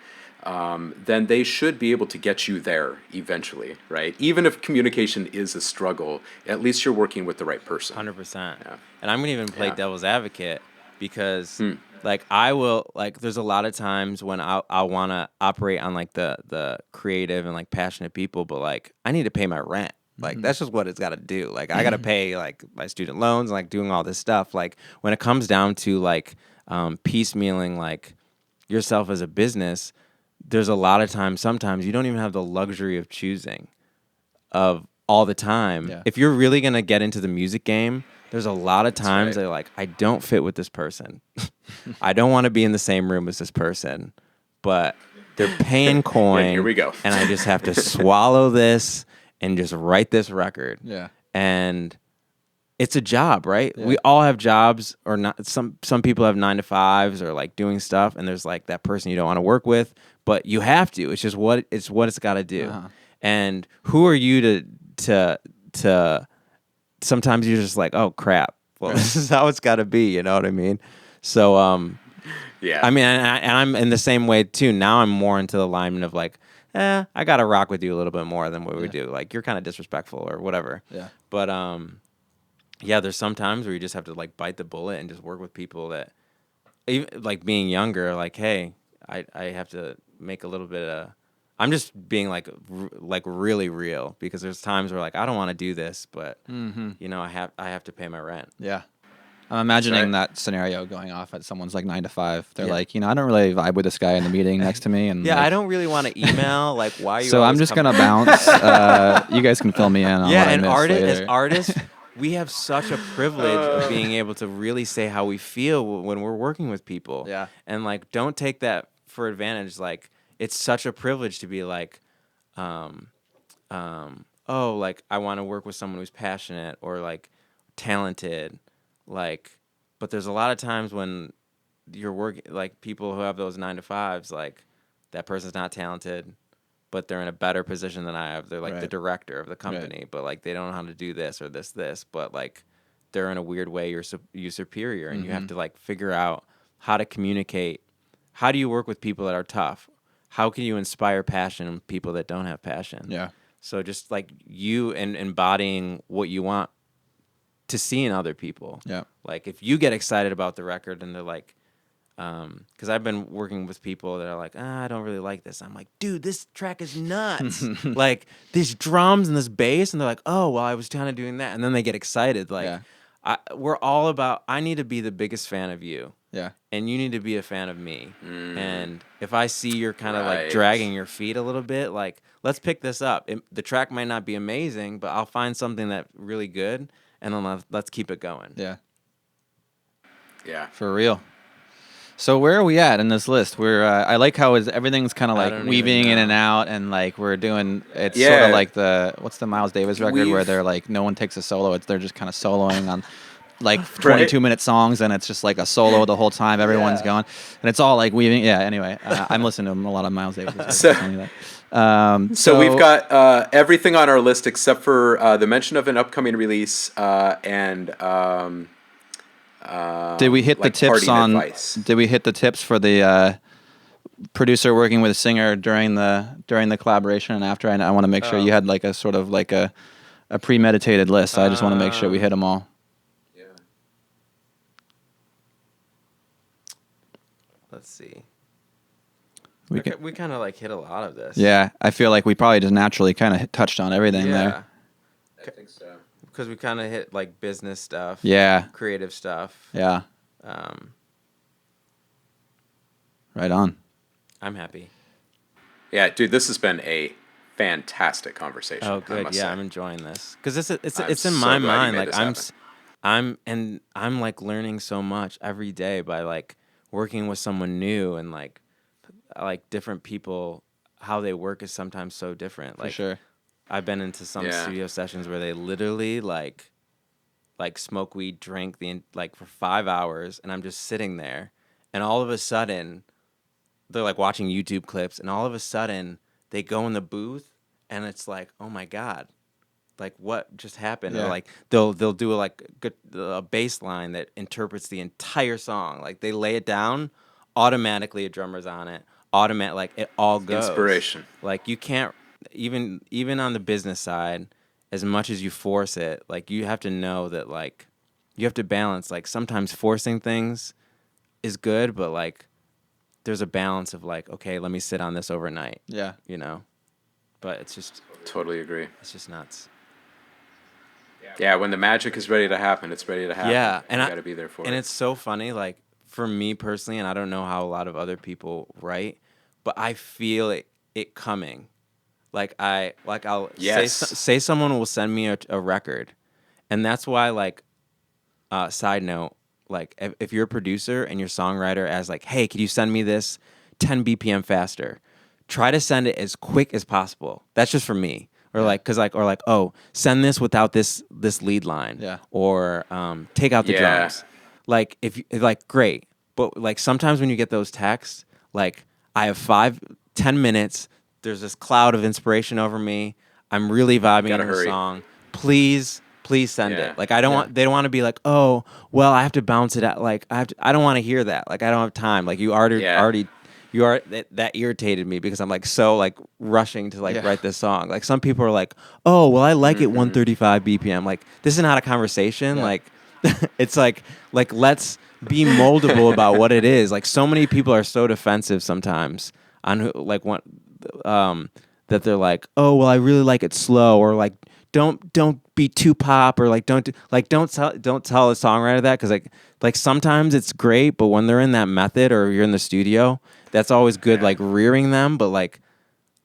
then they should be able to get you there eventually, right? Even if communication is a struggle, at least you're working with the right person.
100%.
Yeah.
And I'm gonna even play
Yeah.
devil's advocate because, like, I will like. There's a lot of times when I want to operate on like the creative and like passionate people, but like I need to pay my rent. Like that's just what it's got to do. Like I got to pay like my student loans, and, like doing all this stuff. Like when it comes down to like piecemealing like yourself as a business, there's a lot of times. Sometimes you don't even have the luxury of choosing of all the time.
Yeah.
If you're really gonna get into the music game, there's a lot of times
right.
that like I don't fit with this person. I don't want to be in the same room as this person, but they're paying coin.
Here we go.
And I just have to swallow this and just write this record.
Yeah.
And it's a job, right?
Yeah.
We all have jobs, or not. Some people have 9 to 5s or like doing stuff, and there's like that person you don't want to work with, but you have to. It's just what it's got to do.
Uh-huh.
And who are you to sometimes you're just like, oh crap. Well, this is how it's got to be. You know what I mean? So,
Yeah.
I mean, and I'm in the same way too. Now I'm more into the alignment of like, I gotta rock with you a little bit more than what we do. Like you're kind of disrespectful or whatever.
Yeah.
But yeah, there's some times where you just have to like bite the bullet and just work with people that, even like being younger, like, hey, I have to make a little bit of. I'm just being like really real, because there's times where like I don't want to do this, but you know I have to pay my rent.
Yeah. I'm imagining that scenario going off at someone's like 9 to 5. They're like, I don't really vibe with this guy in the meeting next to me. And
yeah,
like,
I don't really want to email. Like, why are you?
So I'm just going to bounce. You guys can fill me in on what I
and
missed later.
as artists, we have such a privilege of being able to really say how we feel when we're working with people.
Yeah.
And like, don't take that for advantage. Like, it's such a privilege to be like, oh, like I want to work with someone who's passionate or like talented. Like, but there's a lot of times when you're working, like people who have those 9 to 5s, like that person's not talented, but they're in a better position than I have. They're like the director of the company, but like they don't know how to do this or this, but like they're in a weird way you're superior, and you have to like figure out how to communicate. How do you work with people that are tough? How can you inspire passion in people that don't have passion?
Yeah. So
just like you and embodying what you want to see in other people.
Yeah.
Like if you get excited about the record and they're like, because I've been working with people that are like, I don't really like this. I'm like, dude, this track is nuts. Like these drums and this bass, and they're like, oh, well, I was kind of doing that, and then they get excited. Like, we're all about. I need to be the biggest fan of you.
Yeah.
And you need to be a fan of me. And if I see you're kind of like dragging your feet a little bit, like let's pick this up. The track might not be amazing, but I'll find something that's really good, and then let's keep it going.
Yeah.
Yeah.
For real. So where are we at in this list? We're I like how everything's kind of like weaving in and out, and like we're doing it's sort of like what's the Miles Davis record where they're like no one takes a solo, they're just kind of soloing on like 22-minute songs, and it's just like a solo the whole time, everyone's going, and it's all like weaving. Yeah. Anyway, I'm listening to a lot of Miles Davis.
So we've got everything on our list except for the mention of an upcoming release and.
Did we hit
like
the tips on?
advice.
Did we hit the tips for the producer working with a singer during the collaboration and after? I want to make sure you had like a sort of like a premeditated list. So I just want to make sure we hit them all.
Yeah.
Let's see.
We
kind of like hit a lot of this.
Yeah, I feel like we probably just naturally kind of touched on everything there.
I think so.
Because we kind of hit like business stuff.
Yeah.
Creative stuff.
Yeah. Right on.
I'm happy.
Yeah, dude, this has been a fantastic conversation.
Oh, good.
I
Yeah,
say.
I'm enjoying this because it's in
so
my
glad you
mind.
made
Like
this
I'm like learning so much every day by like working with someone new, and like different people. How they work is sometimes so different. Like,
For sure.
I've been into some studio sessions where they literally like smoke weed, drink for 5 hours, and I'm just sitting there, and all of a sudden they're like watching YouTube clips, and all of a sudden they go in the booth, and it's like, oh my God, like what just happened?
Yeah.
Or like they'll do a bass line that interprets the entire song. Like they lay it down, automatically a drummer's on it. Like it all goes.
Inspiration.
Like you can't even on the business side, as much as you force it, like you have to know that like you have to balance. Like sometimes forcing things is good, but like there's a balance of like, okay, let me sit on this overnight.
Yeah.
You know? But it's just
Totally agree.
it's just nuts.
Yeah, when the magic is ready to happen, it's ready to happen.
Yeah, and
you
I
got to be there for
and
it.
it's so funny, like for me personally, and I don't know how a lot of other people write, but I feel it coming. Like I'll
Yes.
say someone will send me a record, and that's why like side note, like if you're a producer and your songwriter as like, hey, could you send me this 10 BPM faster? Try to send it as quick as possible. That's just for me. Or like, oh, send this without this lead line.
Yeah.
Or take out the
Yeah.
drums. Like like great, but like sometimes when you get those texts, like I have 5-10 minutes. There's this cloud of inspiration over me. I'm really vibing
Gotta
in the
hurry.
song. Please send
Yeah.
it. Like I don't want. They don't want to be like, oh, well, I have to bounce it out. Like I don't want to hear that. Like I don't have time. Like you already that irritated me because I'm like so like rushing to like write this song. Like some people are like, oh, well, I like it 135 BPM. Like this is not a conversation.
Yeah.
Like it's like let's be moldable about what it is. Like so many people are so defensive sometimes on who like what that they're like, oh, well, I really like it slow, or like don't be too pop, or like don't tell a songwriter that, because like sometimes it's great, but when they're in that method or you're in the studio, that's always good.
Yeah.
Like rearing them, but like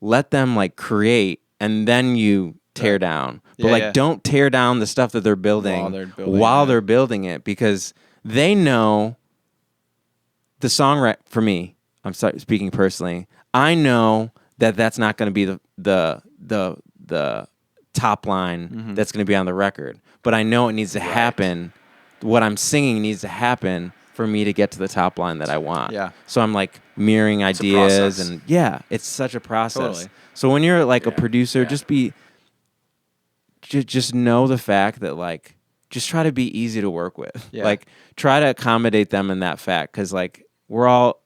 let them like create and then you tear down. But like don't tear down the stuff that they're building while they're building it, because they know the songwriter. For me, I'm sorry, speaking personally, I know that that's not going to be the top line that's going to be on the record, but I know it needs to happen. What I'm singing needs to happen for me to get to the top line that I want.
Yeah.
So I'm like mirroring ideas,
process.
and it's such a process.
Totally.
So when you're like a producer, just know the fact that like just try to be easy to work with.
Yeah.
Like try to accommodate them in that fact, because like we're all.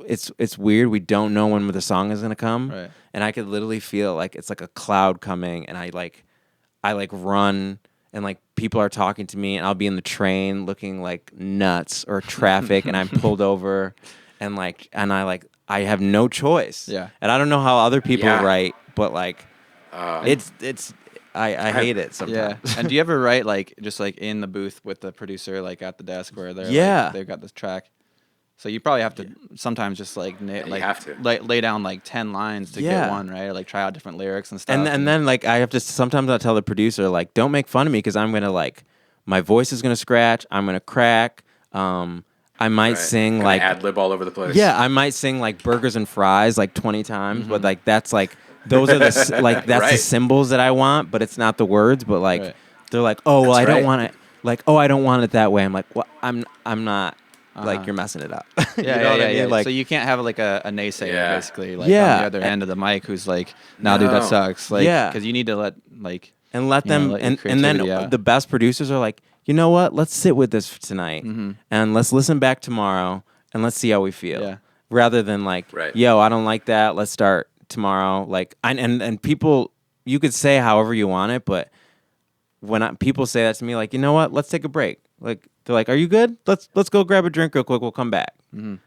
It's weird. We don't know when the song is gonna come,
Right.
and I could literally feel like it's like a cloud coming, and I run, and like people are talking to me, and I'll be in the train looking like nuts, or traffic, and I'm pulled over, and I have no choice.
Yeah.
And I don't know how other people
Yeah.
write, but like it's I hate it sometimes.
Yeah. And do you ever write like just like in the booth with the producer, like at the desk where they're like, they've got this track? So you probably have to sometimes just like
have to.
lay down like 10 lines to get one, right? Or like try out different lyrics and stuff.
And then like I have to sometimes I'll tell the producer like, don't make fun of me, because I'm gonna like my voice is gonna scratch, I'm gonna crack. I might sing
Gonna
like
ad lib all over the place.
Yeah, I might sing like burgers and fries like 20 times, but like that's like those are the like that's the symbols that I want, but it's not the words. But like they're like, oh well, I don't want it. Like, oh, I don't want it that way. I'm like, well, I'm not. Like you're messing it up. You know what I mean? Like,
so you can't have like a naysayer basically, like on the other end of the mic who's like, "Nah, dude, that sucks." Like, because you need to let them
and then the best producers are like, you know what? Let's sit with this tonight and let's listen back tomorrow and let's see how we feel.
Yeah.
Rather than like, yo, I don't like that. Let's start tomorrow. Like, and people, you could say however you want it, but when people say that to me, like, you know what? Let's take a break. Like, they're like, "Are you good? Let's go grab a drink real quick. We'll come back." And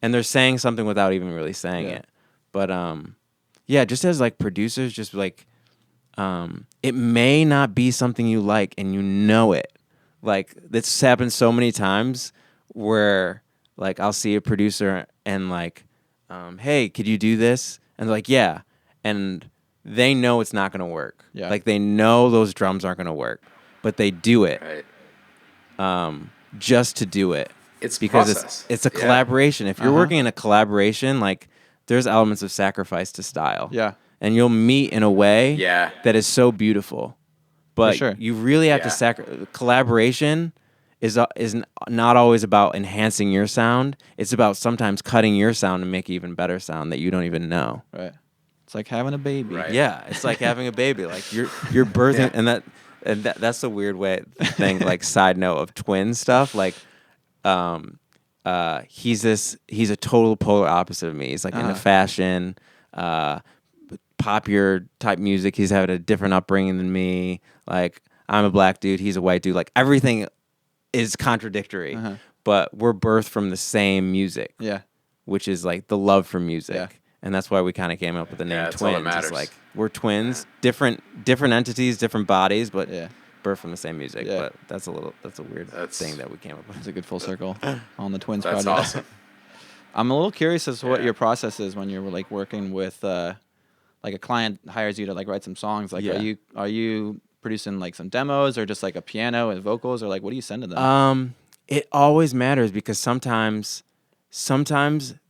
they're saying something without even really saying it. But just as like producers, just like it may not be something you like, and you know it. Like this happens so many times where like I'll see a producer and like, "Hey, could you do this?" And they're like, "Yeah," and they know it's not gonna work.
Yeah.
Like they know those drums aren't gonna work, but they do it.
Right.
Just to do it.
It's
because
process.
it's a collaboration. If you're working in a collaboration, like there's elements of sacrifice to style.
Yeah.
And you'll meet in a way that is so beautiful. But you really have to collaboration is not always about enhancing your sound. It's about sometimes cutting your sound and make even better sound that you don't even know.
Right. It's like having a baby.
Right.
Yeah, it's like having a baby. Like you're birthing, and that's the weird thing. Like side note of twin stuff. Like, he's a total polar opposite of me. He's like into fashion, popular type music. He's had a different upbringing than me. Like I'm a black dude, he's a white dude. Like everything is contradictory, but we're birthed from the same music.
Yeah.
Which is like the love for music.
Yeah.
And that's why we kind of came up with the name
that's all that
Twins.
matters.
It's like we're twins, different entities, different bodies, but birthed from the same music.
Yeah.
But that's a weird thing that we came up with.
It's a good full circle on the Twins
That's
project.
awesome.
I'm a little curious as to what your process is when you're like working with like a client hires you to like write some songs. Like are you producing like some demos or just like a piano and vocals, or like what do you send to them?
It always matters because sometimes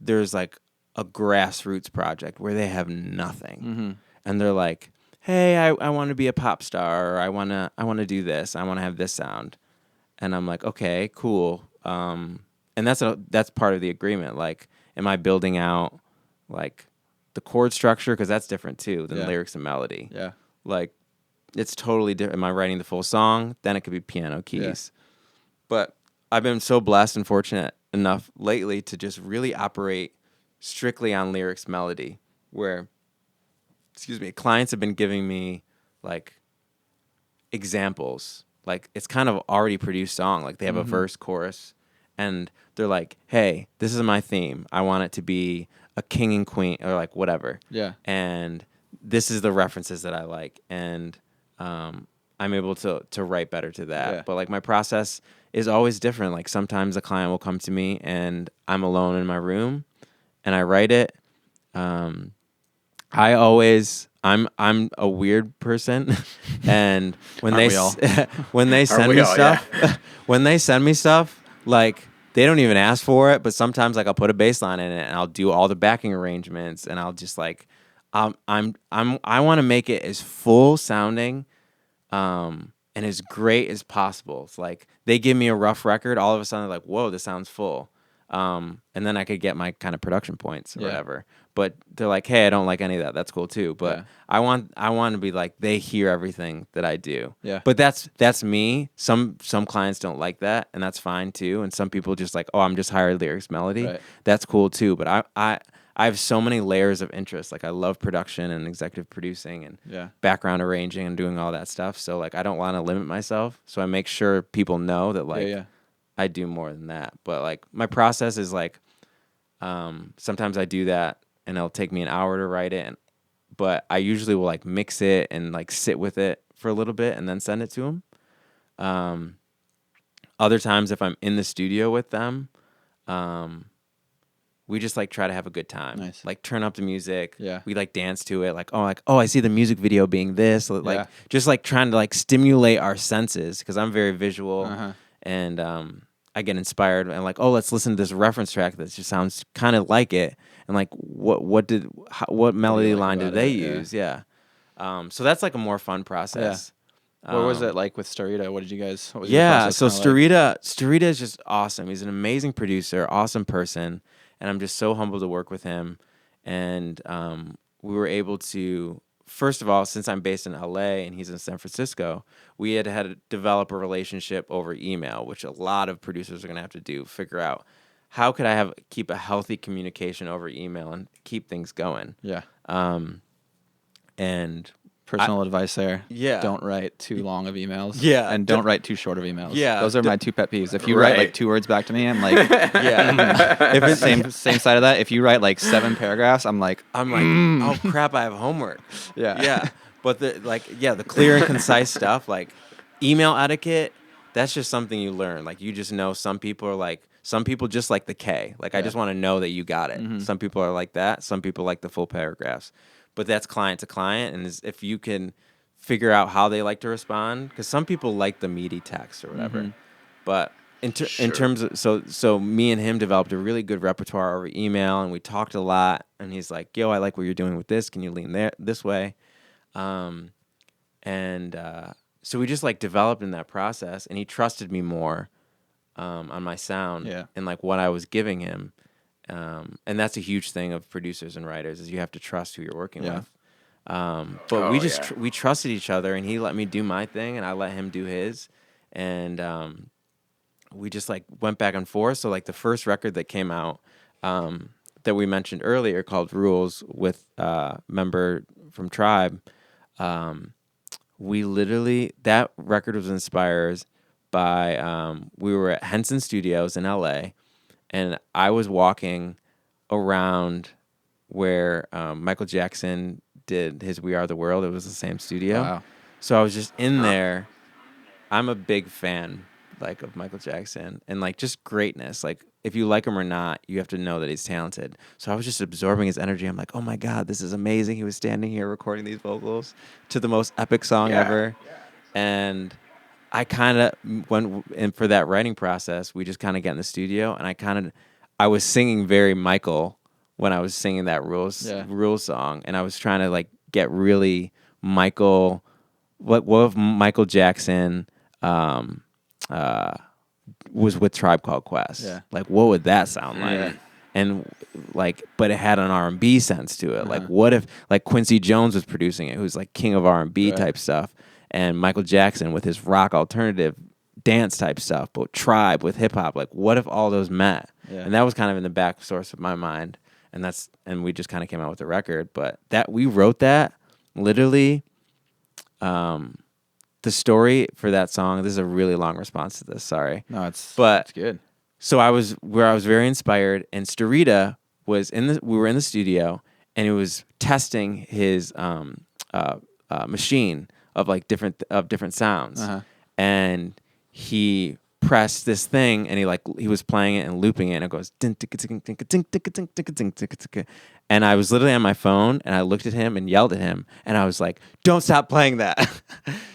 there's like a grassroots project where they have nothing, and they're like, "Hey, I want to be a pop star, or I want to do this. I want to have this sound," and I'm like, "Okay, cool." And that's part of the agreement. Like, am I building out like the chord structure, because that's different too than lyrics and melody.
Yeah,
like it's totally different. Am I writing the full song? Then it could be piano keys. But I've been so blessed and fortunate enough lately to just really operate strictly on lyrics melody, where clients have been giving me like examples, like it's kind of already produced song, like they have a verse, chorus, and they're like, hey, this is my theme, I want it to be a king and queen or like whatever, and this is the references that I like, and I'm able to write better to that. But like my process is always different. Like sometimes a client will come to me and I'm alone in my room and I write it. I'm a weird person, and when when they send me stuff, when they send me stuff, like they don't even ask for it, but sometimes like I'll put a bass line in it and I'll do all the backing arrangements, and I'll just like I want to make it as full sounding and as great as possible. It's like they give me a rough record, all of a sudden they're like, whoa, this sounds full. And then I could get my kind of production points or whatever. But they're like, hey, I don't like any of that. That's cool too. But I want to be like, they hear everything that I do. Yeah. But that's me. Some clients don't like that, and that's fine too. And some people just like, oh, I'm just hired lyrics melody. Right. That's cool too. But I have so many layers of interest. Like I love production and executive producing and background arranging and doing all that stuff. So like I don't want to limit myself. So I make sure people know that like I do more than that. But like my process is like sometimes I do that and it'll take me an hour to write it, but I usually will like mix it and like sit with it for a little bit and then send it to them. Other times if I'm in the studio with them, we just like try to have a good time. Nice. Like turn up the music. Yeah. We like dance to it. Like, oh, I see the music video being this. Like just like trying to like stimulate our senses, because I'm very visual. And I get inspired and like, oh, let's listen to this reference track that just sounds kind of like it. And like, what melody line did they use? Yeah. So that's like a more fun process.
What was it like with Starita? What was your process
so
like?
Starita is just awesome. He's an amazing producer, awesome person, and I'm just so humbled to work with him. And we were able to, first of all, since I'm based in LA and he's in San Francisco, we had to develop a relationship over email, which a lot of producers are going to have to do, figure out how could I keep a healthy communication over email and keep things going. Yeah. And
personal advice there.
Yeah.
Don't write too long of emails.
Yeah.
And don't write too short of emails.
Yeah.
Those are my two pet peeves. If you write like 2 words back to me, I'm like,
If it's
same side of that. If you write like 7 paragraphs, I'm like,
oh crap, I have homework. Yeah. But the clear and concise stuff, like email etiquette, that's just something you learn. Like you just know some people just like the K. Like I just want to know that you got it. Some people are like that. Some people like the full paragraphs. But that's client to client, and if you can figure out how they like to respond, because some people like the meaty text or whatever. But in terms of so me and him developed a really good repertoire over email, and we talked a lot. And he's like, "Yo, I like what you're doing with this. Can you lean there this way?" So we just like developed in that process, and he trusted me more on my sound and like what I was giving him. And that's a huge thing of producers and writers is you have to trust who you're working
Yeah.
with. But
Oh,
we just
yeah.
we trusted each other, and he let me do my thing, and I let him do his, and we just like went back and forth. So like the first record that came out that we mentioned earlier called Rules with member from Tribe, we literally, that record was inspired by we were at Henson Studios in LA, and I was walking around where Michael Jackson did his We Are the World. It was the same studio.
Wow.
So I was just in there. I'm a big fan like of Michael Jackson and like just greatness. Like if you like him or not, you have to know that he's talented. So I was just absorbing his energy. I'm like, oh my God, this is amazing. He was standing here recording these vocals to the most epic song ever. And I kind of went in for that writing process. We just kind of get in the studio, and I was singing very Michael when I was singing that rules song, and I was trying to like get really Michael. What if Michael Jackson was with Tribe Called Quest?
Yeah.
Like, what would that sound like?
Yeah.
And like, but it had an R&B sense to it. Like, what if like Quincy Jones was producing it, who's like king of R&B type stuff, and Michael Jackson with his rock alternative dance type stuff, but Tribe with hip hop. Like, what if all those met?
Yeah.
And that was kind of in the back source of my mind, and we just kind of came out with the record. But that we wrote that literally. The story for that song. This is a really long response to this. Sorry.
No, it's good.
So I was very inspired, and Starita was we were in the studio, and it was testing his machine of like different sounds, and he pressed this thing, and he was playing it and looping it, and it goes and I was literally on my phone, and I looked at him and yelled at him, and I was like, "Don't stop playing that."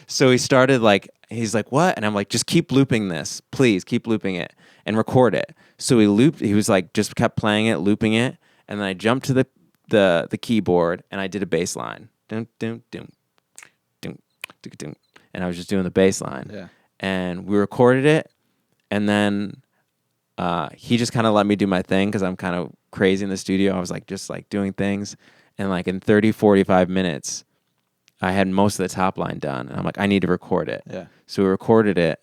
So he started he's like, "What?" And I'm like, "Just keep looping this, please, keep looping it and record it." So he looped. He was like, just kept playing it, looping it, and then I jumped to the keyboard and I did a bass line, dum dum dum dum dum dum, and I was just doing the bass line.
Yeah.
And we recorded it, and then he just kind of let me do my thing because I'm kind of crazy in the studio. I was like just like doing things, and like in 30, 45 minutes, I had most of the top line done, and I'm like, I need to record it.
Yeah.
So we recorded it,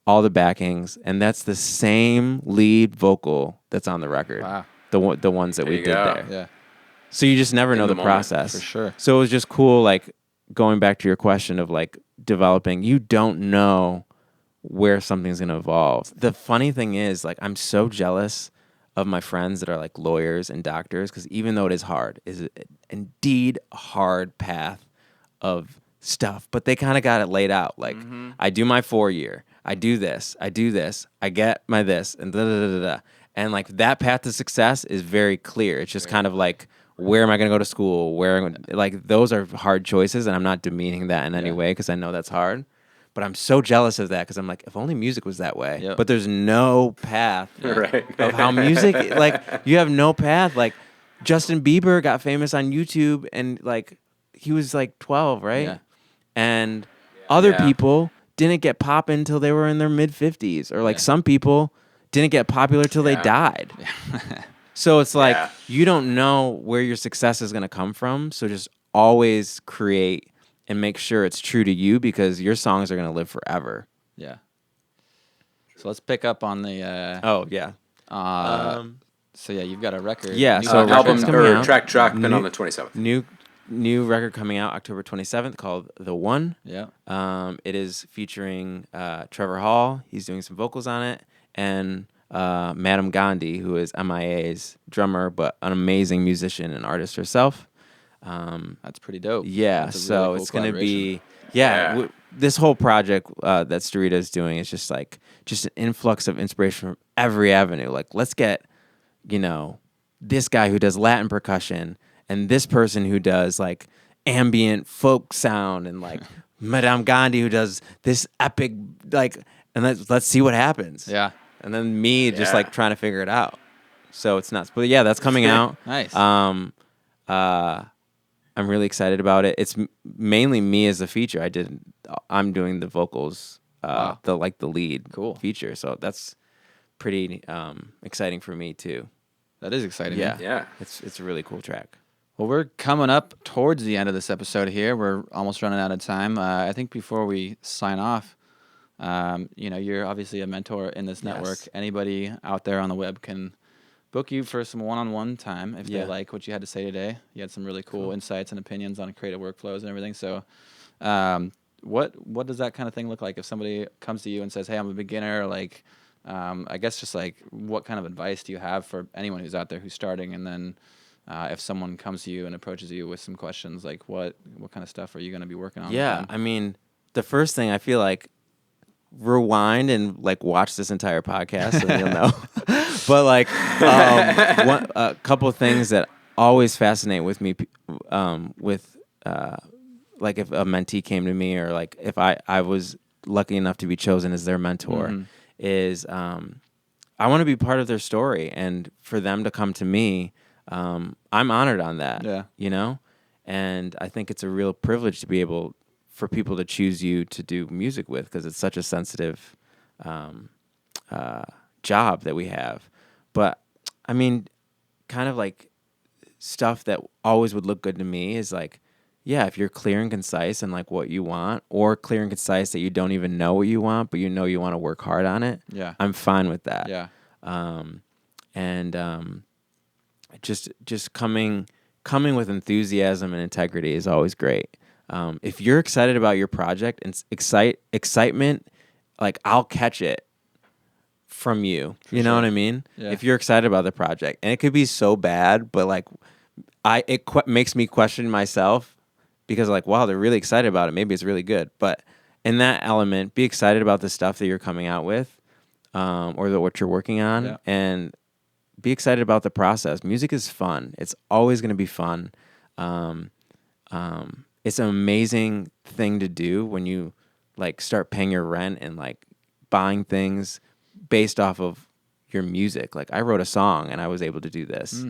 all the backings, and that's the same lead vocal that's on the record.
Wow.
The ones that
There
we
you
did
go.
there.
Yeah.
So you just never know
the
the
moment,
process.
for sure.
So it was just cool, like going back to your question of like developing. You don't know where something's gonna evolve. The funny thing is, like, I'm so jealous of my friends that are like lawyers and doctors, because even though it is hard, is indeed a hard path of stuff, but they kind of got it laid out. Like, I do my 4-year, I do this, I get my this, and da da da da. And like that path to success is very clear. It's just kind of like, where am I going to go to school? Like those are hard choices, and I'm not demeaning that in any way because I know that's hard. But I'm so jealous of that because I'm like, if only music was that way.
Yep.
But there's no path
Right.
of how music, like, you have no path. Like, Justin Bieber got famous on YouTube, and like he was like 12, right?
Yeah.
And other
Yeah.
people didn't get poppin' until they were in their mid 50s, or like some people didn't get popular till they died. So it's like you don't know where your success is going to come from. So just always create and make sure it's true to you, because your songs are going to live forever.
Yeah. So let's pick up on the.
Oh yeah.
So yeah, you've got a record.
Yeah,
New
so
record.
Album
record's coming
or
out.
track dropping
New-
on the 27th.
New record coming out October 27th called The One.
Yeah.
It is featuring Trevor Hall. He's doing some vocals on it, and Madam Gandhi, who is MIA's drummer, but an amazing musician and artist herself.
That's pretty dope.
Yeah,
That's a
so
really cool
it's going to
collaboration.
be, this whole project that Starita is doing is just like, just an influx of inspiration from every avenue. Like, let's get, this guy who does Latin percussion, and this person who does like ambient folk sound, and like Madame Gandhi who does this epic, like, and let's see what happens.
Yeah.
And then me just like trying to figure it out. So it's nuts. But yeah, that's coming out.
Nice.
I'm really excited about it. It's mainly me as a feature. I'm doing the vocals, the lead
Cool.
feature. So that's pretty exciting for me too.
That is exciting.
Yeah.
Man.
Yeah.
It's a really cool track.
Well, we're coming up towards the end of this episode here. We're almost running out of time. I think before we sign off, you're obviously a mentor in this network.
Yes.
Anybody out there on the web can book you for some one-on-one time if they
Yeah.
like what you had to say today. You had some really cool insights and opinions on creative workflows and everything. So, what does that kind of thing look like if somebody comes to you and says, "Hey, I'm a beginner," like, I guess just like what kind of advice do you have for anyone who's out there who's starting? And then if someone comes to you and approaches you with some questions, like what kind of stuff are you going to be working on?
Yeah,
with them?
I mean, the first thing I feel like rewind and like watch this entire podcast and you'll know. But like a couple of things that always fascinate with me with like if a mentee came to me or like if I was lucky enough to be chosen as their mentor is I want to be part of their story, and for them to come to me, I'm honored on that.
Yeah.
You know? And I think it's a real privilege to be able for people to choose you to do music with, because it's such a sensitive job that we have. But I mean, kind of like stuff that always would look good to me is like, yeah, if you're clear and concise and like what you want, or clear and concise that you don't even know what you want, but you know you want to work hard on it.
Yeah.
I'm fine with that.
Yeah.
Just coming with enthusiasm and integrity is always great. If you're excited about your project and excitement, like I'll catch it from you. You know what I mean?
Yeah.
If you're excited about the project, and it could be so bad, but like makes me question myself, because like, wow, they're really excited about it. Maybe it's really good. But in that element, be excited about the stuff that you're coming out with, or what you're working on, and be excited about the process. Music is fun. It's always going to be fun. It's an amazing thing to do when you like start paying your rent and like buying things based off of your music. Like I wrote a song and I was able to do this,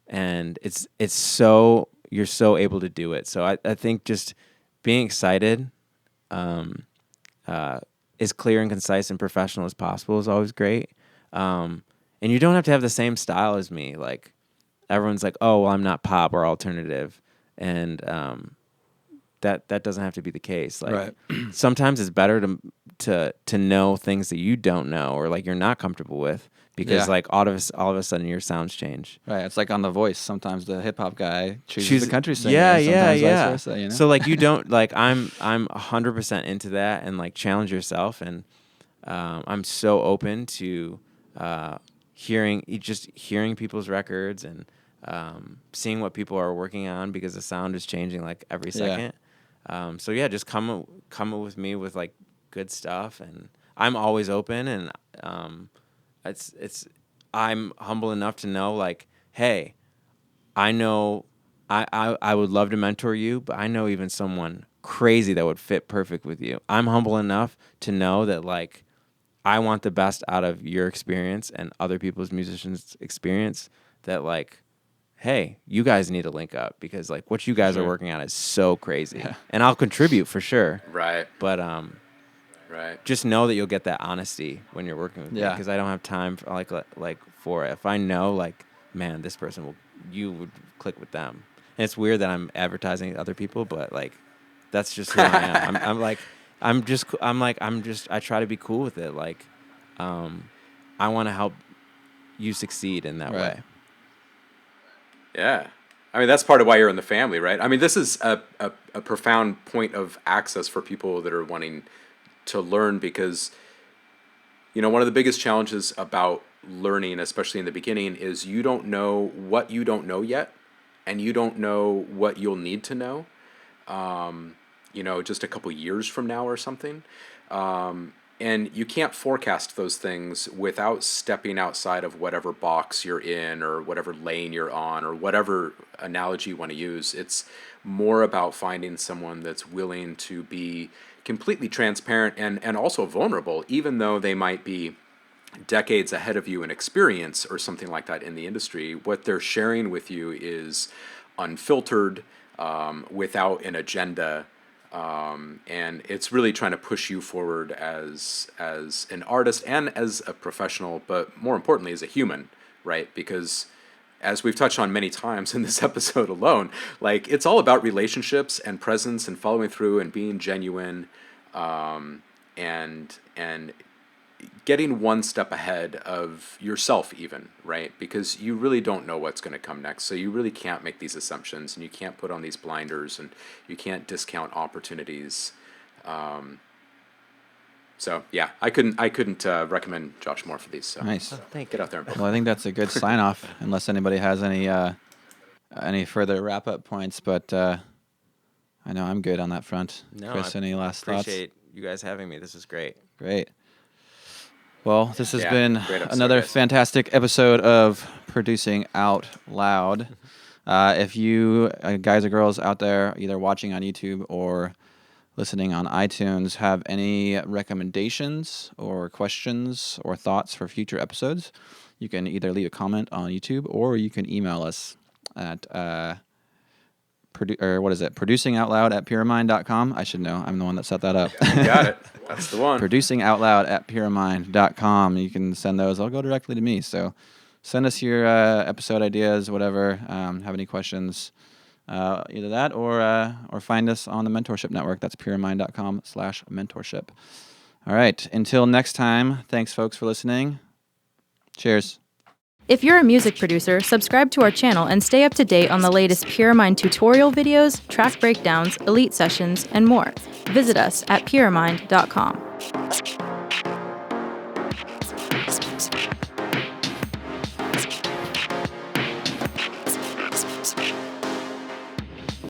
and it's so you're so able to do it. So I think just being excited, as clear and concise and professional as possible is always great. And you don't have to have the same style as me. Like everyone's like, oh, well, I'm not pop or alternative, and that doesn't have to be the case. Like sometimes it's better to know things that you don't know or like you're not comfortable with, because like all of a sudden your sounds change.
Right. It's like on The Voice. Sometimes the hip hop guy chooses the country singer.
Yeah,
sometimes
yeah.
Vice versa, you know?
So like you don't like I'm 100% into that, and like challenge yourself, and I'm so open to hearing people's records and seeing what people are working on, because the sound is changing like every second. So yeah, just come with me with like good stuff, and I'm always open, and I'm humble enough to know like, hey, I know I would love to mentor you, but I know even someone crazy that would fit perfect with you. I'm humble enough to know that like I want the best out of your experience and other people's musicians' experience, that like, hey, you guys need to link up, because like what you guys are working on is so crazy. Yeah. And I'll contribute for sure.
Right.
But
right.
just know that you'll get that honesty when you're working with me, because I don't have time for like for it. If I know like, man, this person you would click with them. And it's weird that I'm advertising to other people, but like that's just who I am. I try to be cool with it. Like, I want to help you succeed in that way.
Yeah. I mean, that's part of why you're in the family, right? I mean, this is a profound point of access for people that are wanting to learn, because, you know, one of the biggest challenges about learning, especially in the beginning, is you don't know what you don't know yet, and you don't know what you'll need to know, you know, just a couple years from now or something. And you can't forecast those things without stepping outside of whatever box you're in, or whatever lane you're on, or whatever analogy you want to use. It's more about finding someone that's willing to be completely transparent and also vulnerable, even though they might be decades ahead of you in experience or something like that in the industry. What they're sharing with you is unfiltered, without an agenda. And it's really trying to push you forward as an artist and as a professional, but more importantly as a human, right? Because as we've touched on many times in this episode alone, like it's all about relationships and presence and following through and being genuine, and getting one step ahead of yourself even, right? Because you really don't know what's going to come next. So you really can't make these assumptions, and you can't put on these blinders, and you can't discount opportunities. So yeah, I couldn't recommend Josh more for these. So
Nice.
Get out there and
Well, I think that's a good sign off, unless anybody has any further wrap up points. But I know I'm good on that front.
No,
Chris,
I
any last thoughts?
appreciate you guys having me. This is great.
Great. Well, this has
Yeah,
been
great episode,
another
guys.
fantastic episode of Producing Out Loud. If you guys or girls out there, either watching on YouTube or listening on iTunes, have any recommendations or questions or thoughts for future episodes, you can either leave a comment on YouTube or you can email us at producingoutloud@pyramind.com. I should know. I'm the one that set that up.
You got it. That's the one.
producingoutloud@pyramind.com. You can send those. They'll go directly to me. So send us your episode ideas, whatever. Have any questions, either that or find us on the Mentorship Network. That's pyramind.com/mentorship. All right. Until next time, thanks, folks, for listening. Cheers.
If you're a music producer, subscribe to our channel and stay up to date on the latest Pyramind tutorial videos, track breakdowns, elite sessions, and more. Visit us at pyramind.com.